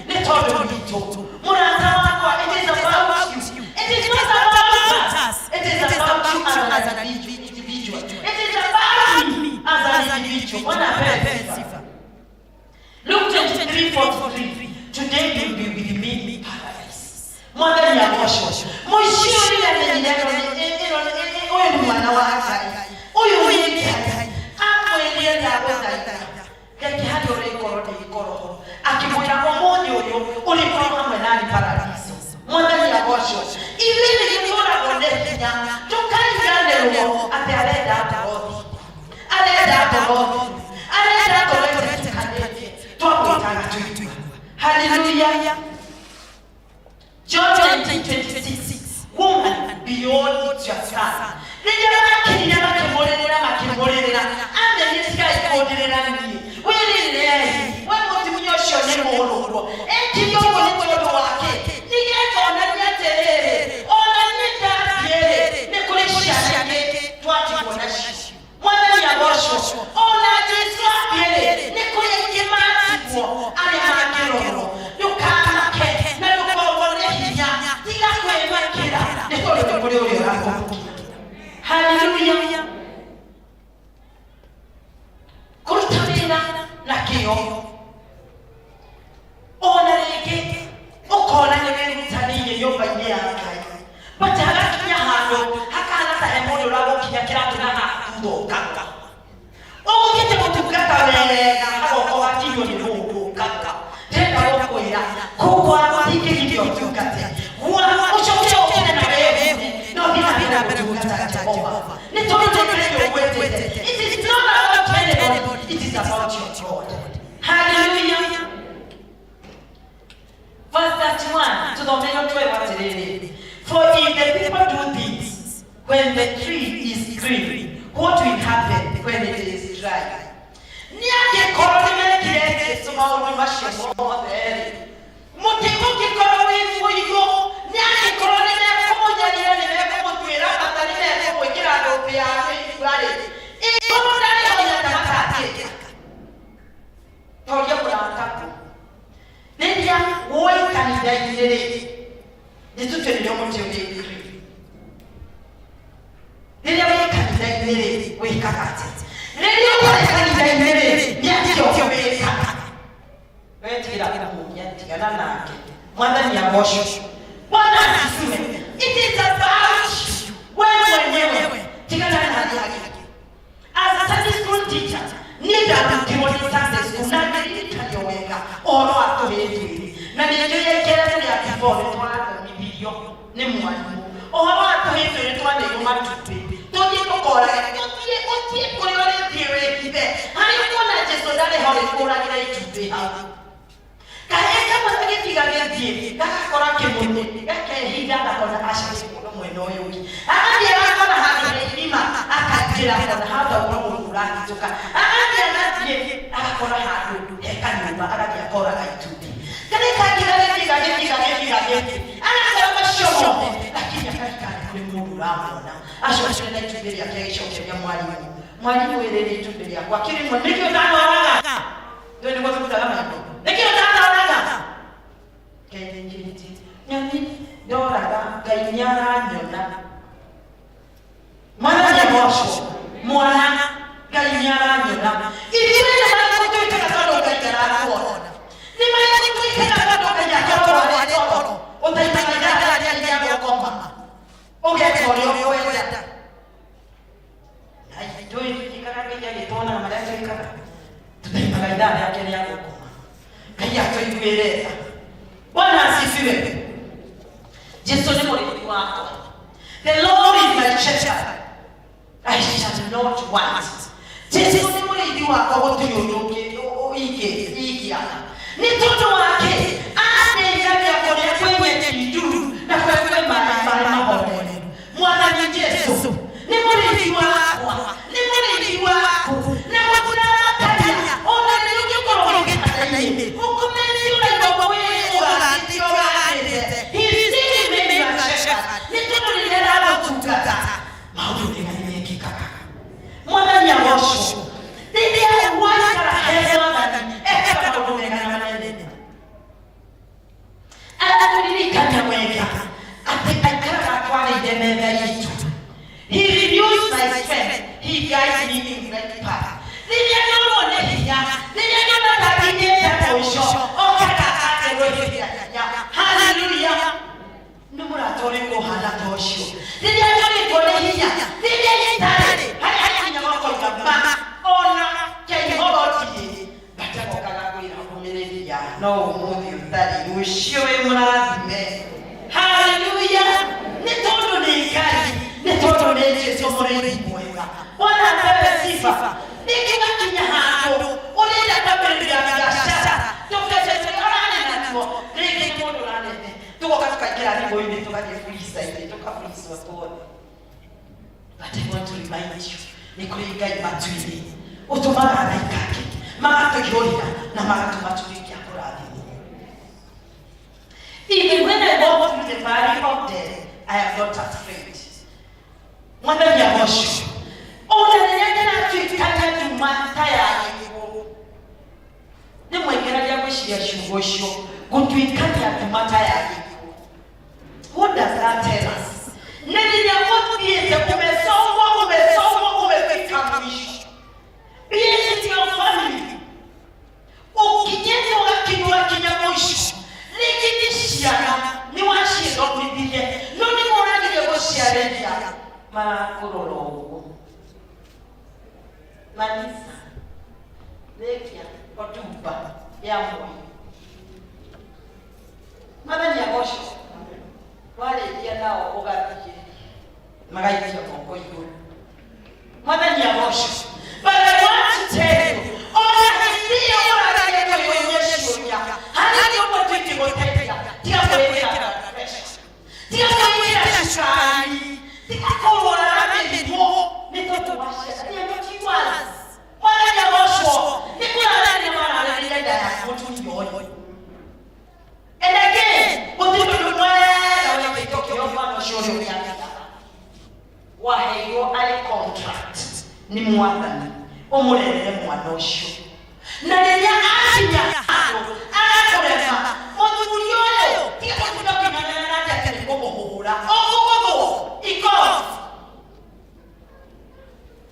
ni toto mtu mwana wako it is about you it is not about us it is about you as an individual it is about me as an individual mwana apewe sifa Luke 23:43 today you will be with me in paradise mwana ni abosho mwisho ile ndio oyo mwana wa Agai nĩonenerwo atĩ arenda ngorothi arenda ngorothi tũtikanĩtie twamwĩtaga tũigua. Hallelujah. John 19:26, woman beyond your son. Rĩrĩa makĩrire makĩmũrĩrĩra amenye tiga ikũndĩrĩra niĩ wĩrĩrĩre we mũtumia ũcio nĩ mũrũrwo ekire ũguo nĩ tondũ wake nĩgetha onania atĩrĩrĩ ona niĩ ndathiĩ nĩ kũrĩ ciana ingĩ twatigwo nacio. Mwathani agocwo. Ona Jesũ athiĩ nĩ kũrĩ ingĩ matigwo arĩa mangĩrorwo. Ndũkanake na ndũkorwo nĩ hinya tiga kwĩmakĩra nĩ tondũ nĩ kũrĩ ũrĩa ũrakũgũkĩra. Hallelujah. Kurutamira na kĩo. Ona rĩngĩ ũkona nĩ wĩrutanĩirie nyũmba-inĩ ya Ngai. Bata hagakinya handũ hakana ta he mũndũ ũragũkinya kĩratũ na hakuthũkanga. Ũgũthiĩte gũtungata wega hagoka wakirio nĩ mũndũ ũkanga. Ndĩrenda gũkwĩra kũguo gũtingĩgirio ũtungate. Ũcoke ũkene na wewe no thiĩ na mbere gũtungata Jehova. Nĩ tondũ nĩkĩrĩkĩo ũgwĩtĩte. It is not about anybody, it is about your God. Hallelujah. Verse 31 to the middle 12 atĩrĩrĩ. For if the people do this when the tree is green, what will happen when it is dry? Nĩangĩkorwo nĩmekire Jesũ maũndũ macio mothe mũtĩ ũngĩkorwo wĩ mũigũ nĩangĩkorwo nĩmekũmũnyarira nĩmekũmũtuĩra bata nĩmekũmwĩkĩra ndũmbĩ ya mĩigua-rĩ igũrũ ndarĩho nyata matatĩka toria mũrataku rĩrĩa woĩ kanitha-inĩ-rĩ nĩtũtũrĩrio mũtĩ ũrĩkire rĩrĩa wĩ kanitha-inĩ-rĩ wĩkaga atĩ rĩrĩa ũtarĩ kanitha-inĩ-rĩ nĩakĩo wĩkaga wetigĩra kũmũmia tigana nake. Mwathani agocwo. Bwana asifiwe. It is about wewe mwenyewe tigana nake. As a Sunday school teacher nĩndarutirwo nĩ Sunday school na nĩririkanio wega ũhoro wa tũhĩndĩ na nĩnjũĩkĩra rĩrĩa before nĩtwathomithio nĩ mwarimũ ũhoro wa tũhĩndĩ nĩtwaneirwo matumbĩ tũthiĩ tũkorage ũthiĩ kũrĩa ũrĩthiĩ wĩkithe harĩ kuona Jesũ ndarĩ ho rĩkũragĩra itumbĩ hau kaheka magĩtiga gĩthiĩ gagakora kĩmũnĩ gakehinda gakona acaci mũno mwena ũyũ ũngĩ agathiĩ agakora handũ he irima akaingĩra kona handũ aura mũndũ ũrahĩtũka agathiĩ agakora handũ he kanyũmba agathiĩ akoraga itumbĩ karĩa kangĩ gagĩtiga agakora macio mothe lakini akarikana kũrĩ mũndũ ũramwona acokire na itumbĩ rĩake agĩcokeria mwarimũ wĩrĩrĩ itumbĩ rĩakwa kĩrĩmwe nĩkĩo ndanoraga ndio nĩguo tũrutaga maitho nĩkĩo ndanoraga kenyenjĩrĩtie nyoni ndoraga Ngai nĩaranyona Mwathani agocwo mwana Ngai nĩaranyona ithuĩ nĩmagũtũikaga tondũ Ngai nĩarakuona nĩmagũtũikaga tondũ Ngai akorwo arĩ toro ũtaikaga ithaa rĩrĩa rĩa gũkoma ũgeka ũrĩa ũkwenda ithuĩ tũtikaga Ngai agĩtwona marĩa twĩkaga tutaikaga ithaa rĩake rĩa gũkoma Ngai atũiguĩre tha. Bwana asifiwe. Jesũ nĩ mũrĩithi wakwa. The Lord is my shepherd, I shall not want. Jesũ nĩ mũrĩithi wakwa gũtirĩ ũndũ ingĩaga. Nĩ tondũ wake andeithagia kũrĩa kwĩ nyeki nduru na kũrĩa kwĩ maaĩ marĩ mahoreru. Mwathani Jesũ nĩ mũrĩithi wakwa, nĩ mũrĩithi waku na mũtiramakaria ona nĩ ũngĩkorwo gĩtanda-inĩ ũkũmenya ũraigua ũgagĩtio ũgagĩte. He still made you a shepherd. Nĩ tondũ rĩrĩa aragũtungata maũndũ nĩmekĩkaga. Mwathani agocwo. Rĩrĩa waikara he Mwathani ekaga maũndũ mega na manene. Aratũririkania wega atĩ aikaraga atwarĩire metha itũ. He renews my strength. He guides me in the right path. Rĩrĩa ngorwo nĩ hinya, rĩrĩa ngona ndathiĩte mũico, okaga akerũhĩria hinya. Hallelujah. Nĩ mũrata ũrĩkũ ũhana ta ũcio. Rĩrĩa ngorĩtwo nĩ hinya, rĩrĩa gĩtarĩ, harĩa hinya wakoiga ma, ona kĩihorotie, ngategokaga kwĩra kũmĩrĩria, no ũmũthĩ ũtarĩ rũciũ wĩ mũrathime. Hallelujah. Nĩ tondũ nĩ Ngai, nĩ tondũ nĩ Jesũ. Yesu murei mwega. Bwana apewe sifa. Nikigakinya handu urenda kwambĩrĩria biacara tukacecerane natuo rĩngĩ mũndũ ranene tugoka tukaingĩra thimũ-inĩ tugathiĩ fulica-inĩ tukafulicwo tuothe. But I want to remind you, nĩ kũrĩ Ngai matu-inĩ ũtũmaga araika ake magatũhiũria na magatũma tũrĩkia kũrathimwo. Even when I walk through the valley of death, I am not afraid. Mwathani agocwo. Ona rĩrĩa ndĩratuĩkania ndumata ya gĩkuũ nĩ mwĩkĩragia gwĩciria ciugo icio gũtuĩkania ndumata ya gĩkuũ. What does that tell us? Nĩ rĩrĩa ũthiĩte umesomwa umefika mwisho. Yes, your family. Ukinyete ugakinywa kinya mwisho. Nĩgĩciara nĩ waciĩthomithie no nĩ mũragire gũciarĩria marakũrora ũguo. Manisa lekia otupa ya moyo. Mwathani agocwo. Warĩkia nao ũgathiĩ magaikia moko igũrũ. Mwathani agocwo. But I want to tell you, ona hĩndĩ ĩyo ũraragia kũiyũria ciũria harĩ ũmũtuĩke gũteithia tiga kwĩkĩra pressure, tiga kwĩkĩra cukari, tiga kũrora mĩrimũ nĩ tondũ waciarania mũtiwazi. Mwathani agocwo nĩ kũrarania mararĩrĩria nda yaku mũtumia. And again, mũtumia mwega wĩkĩtwo kĩroma ũcio ũrĩa ũrĩaga waheirwo arĩ contract nĩ Mwathani ũmũrerere mwana ũcio. Na rĩrĩa akinya handũ arakũrema mũthuri ũyũ tiga kũndũkĩnyana nake atĩ kũmũhũra ũgũgũthwo ikothi.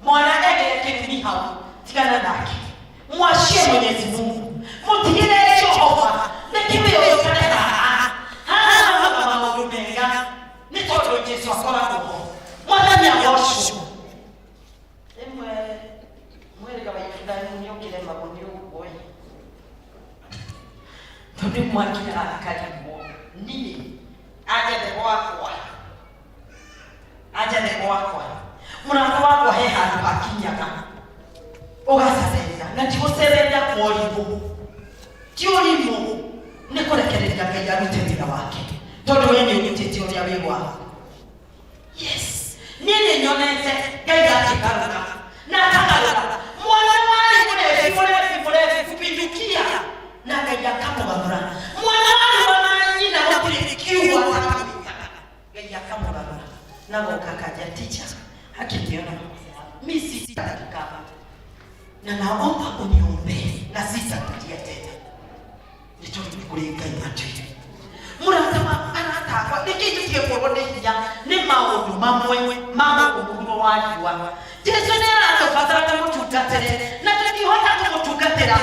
Mwana egere kĩrumi hau tigana nake mwashie Mwenyezi Mungu mũtigĩre Jehova nĩkĩwe ũikare haha maũndũ mega nĩ tondũ Jesũ akoragwo ho. Mwathani agocwo. Mwĩrĩga wa ibundani nĩ ũkĩrema mũndũ ũguoĩ tondũ mwakinya akarimwo niĩ anjathe gwakwa mũrata wakwa he handũ hakinyaga ũgacerera na ti gũcerera kwa ũrimũ ti ũrimũ nĩ kũrekereria Ngai arute wĩra wake tondũ we nĩ ũrutĩte ũrĩa wĩ waku. Yes, niĩ nĩ nyonete Ngai akĩgarũra na akagarũra mwana warĩ mũrebi kupindukia na Ngai akamũgarũra. Mwana warĩ wa nyina gũtirĩ kiugo Ngai akamũgarũra na goka kaja teacher akiniona mimi sitakaa na naomba uniombee na sitarudia tena. Nitoke kule Ngai matu. Murata anatakwa nikijutie kuone hinya ni maundu mamwe maundu wajua. Jesu nĩ aratubatara tũmũtungatĩre na tũtihota kũmũtungatĩra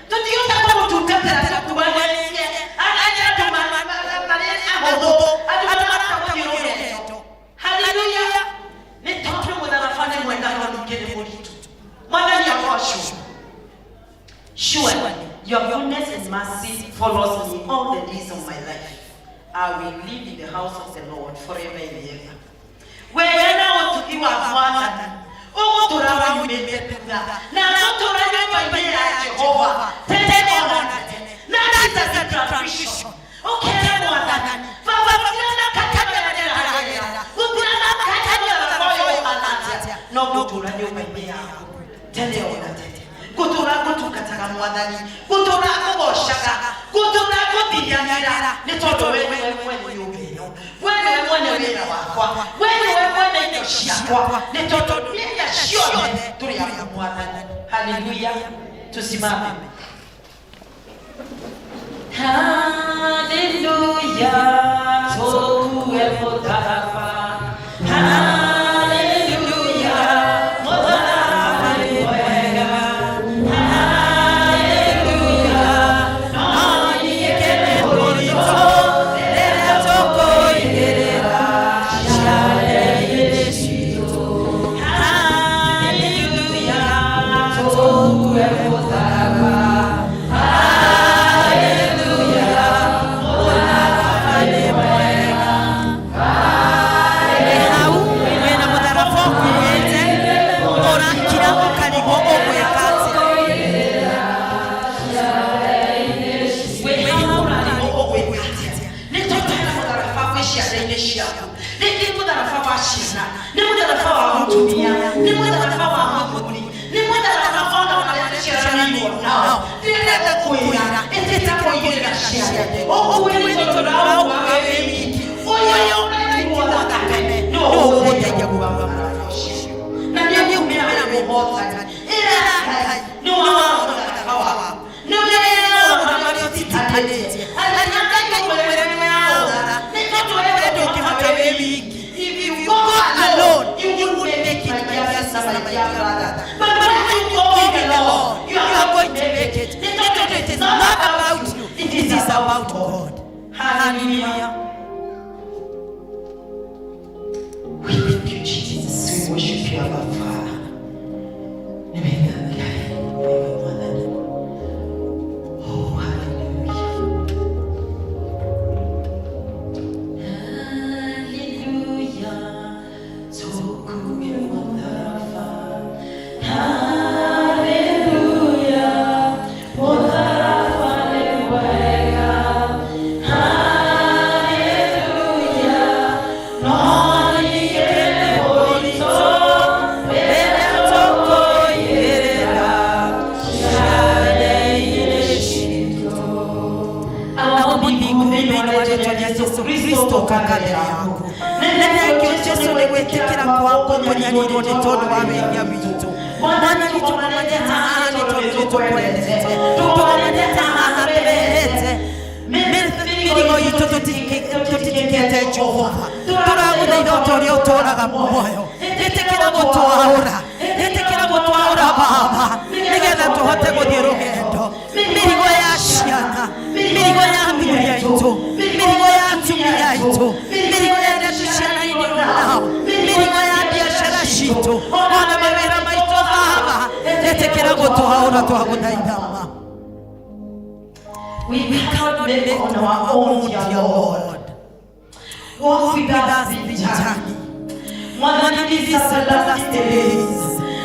tũtihota kũmũtungatĩra tũkubanĩrie anya tũmarĩa ahũthũ haleluya. Nĩ tondũ mũtharaba nĩ mwega no ningĩ nĩ mũritũ. Mwathani agocwo. Surely your goodness and mercy follows me all the days of my life. I will live in the house of the Lord forever and ever. Wena ũtugi wa Mwathani ũgũtũra wanyumĩte thutha na ũgũtũra nyũmba-inĩ ya Jehova tene ona tene na sitazitravision. Ũkĩre Mwathani baba tiona katageragera gũtirana katageragera moyo ũhanatia no gũtũra nyũmba-inĩ yaku tene ona tene gũtũra gũtungataga Mwathani gũtũra kũgocaga gũtũra gũthianĩra nĩ tondũ we mwene nyũmba ĩno we mwene wĩra wakwa we mwene indo ciakwa nĩ tondũ iria ciothe tũrĩ aku Mwathani. Haleluya. Tusimame. Haleluya. Tukuwe mũtharaba. Hallelujah. mwana nĩ mũtharaba wa mũtumia nĩ mũtharaba wa mũthuri nĩ mũtharaba ona ũreciaranirio nao ndĩrenda kwĩra ĩtĩtakũigĩrĩra ciake ũkuĩrĩtwo tũrauma wĩ wiki ũyũ ũraigua thakame nĩ ũgũgũteithia gũbanga mwana ũcio na nĩ ũkumĩra wĩra mũhotani ĩra Ngai nĩ mũtharaba waku nĩ wĩra marĩa ũtitikanĩtie arĩa Ngai mwĩra nĩ wĩra nĩ tondũ wewe ndũngĩhota wĩ wiki. If you go alone, you will make it, my dear sister, my dear brother. But when you go with the Lord, you are going to make it. It is not about you, it is about God. Hallelujah. We thank you, Jesus. We worship you, our Father. Oh, hallelujah. Kristo kakale yako nene Yesu ni wetekera kwako nyanyiro ni todo wabenya bitu mwana nitumaneta ani tukweleze tumaneta habete mirigo yitototike Jehova turabude ndotori otoraga moyo yetekera gutwahura baba nigetha tuhote guthie rugendo mirigo ya ciana mirigo ya mĩĩrĩ itũ mirigo ya atumia itũ mirigo ya ndeto ciana inĩ nao mirigo ya biacara citũ ona mawĩra maitũ baba yetekera gũtũhaũra twagũthaithama. We cannot make on our own, dear Lord. Walk with us in the journey. Mwana, this is the last days.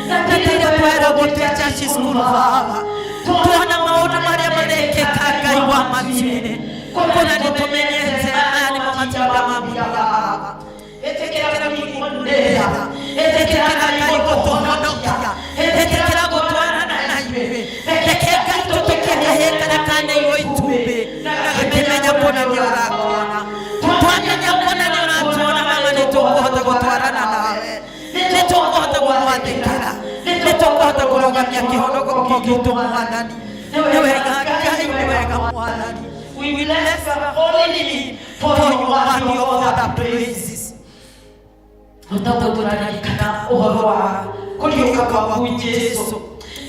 Nataka kwenda kutetea school baba. Tuona maono maria marekeka Ngai wa matine. Kuna nitumenyete ani mama tanga mamu baba. Etekera mikundera. Etekera Ngai gotononokia. Etekera gotwana na iwe. Etekera tutokeka hekana kana iwe itube. Ngamenya kona ni orakona. Twamenya kona ni oratona mama nitukuhota gotwarana nawe. Nitukuhota kumwathĩkĩra nitukuhota kũrũgamia kĩhonoko gitũ mwathani nĩ wega Ngai nĩ wega mwathani. We will bless your holy name for you are the other praises. Tũtaũtũrarikana ũhoro wa kũriũka gwaku Jesũ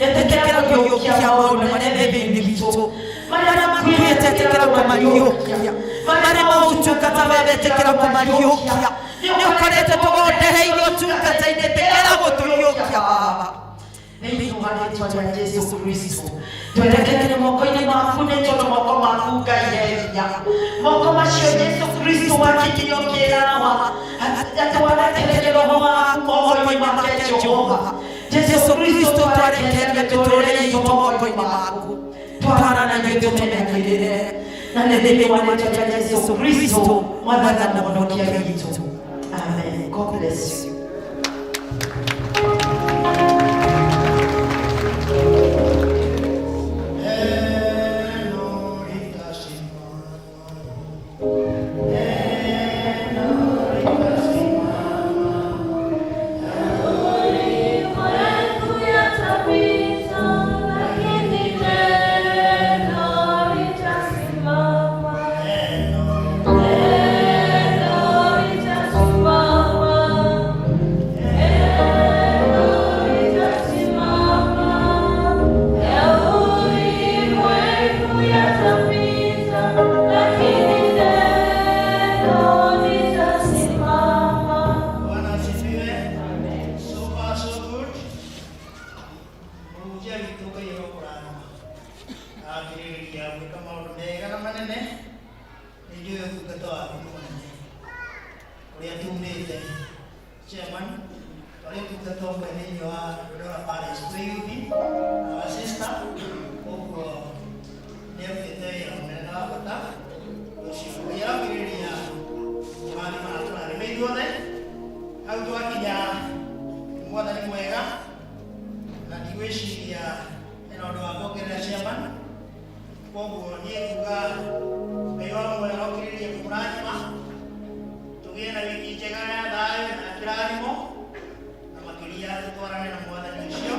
etekera gũkiũkia maũndũ marĩa thĩ-inĩ witũ marĩa makuĩte etekera kũmariũkia marĩa maũtungata wee etekera kũmariũkia nĩ ũkoretwo tũgondereire ũtungata-inĩ etekera gũtũriũkia baba thĩinĩ wa rĩĩtwa rĩa Jesũ Kristo twerekere moko-inĩ maku nĩ tondũ moko maku Ngai he hinya moko macio Jesũ Kristo wakinyio kĩrawa atĩ warekereire roho waku moko-inĩ make Jehova Jesũ Kristo twarekeria mĩtũrĩre itũ moko-inĩ maku twarana na ithuĩ tũmenyerere na nĩ thĩinĩ wa rĩĩtwa rĩa Jesũ Kristo mwathani na mũhonokia witũ. Amen. God bless you. au twakinya mwathani mwega na ndigwĩciria ĩno ũndũ wa kuongerera chairman koguo niĩ kuga Ngai wa mwega okĩrĩrie kũmũrathima tũgĩe na wiki njega ya thayũ na kĩrathimo na makĩria tũtwarane na mwathani ũcio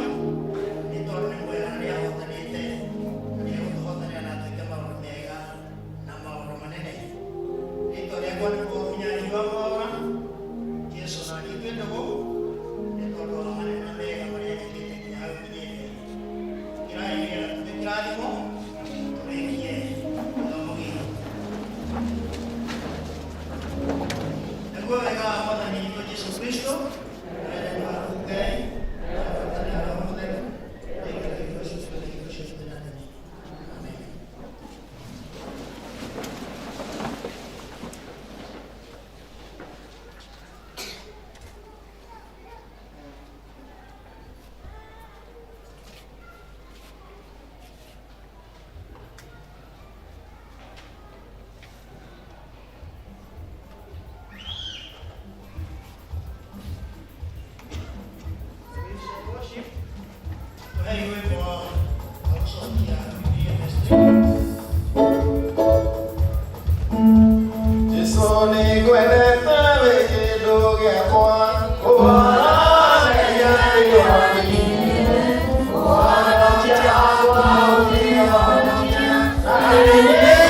nĩ tondũ nĩ mwega na nĩahotanĩte na nĩegũtũhotanĩra na atuĩke maũndũ mega na maũndũ manene rĩtwa rĩakwa nĩ mũnyanyi wa mwaũra Jesu na niĩ twende gũkũ nĩ tondũ wa maneno mega marĩa njĩkĩte nginya hau nginyĩte kĩrathimo tũrĩkie gĩthomo gĩkĩ naguo wega wa mwathani witũ Jesu Kristo wendani wa Ngai na ũhootani wa Roho Mũtheru nĩngathĩkwo amen. Yeah.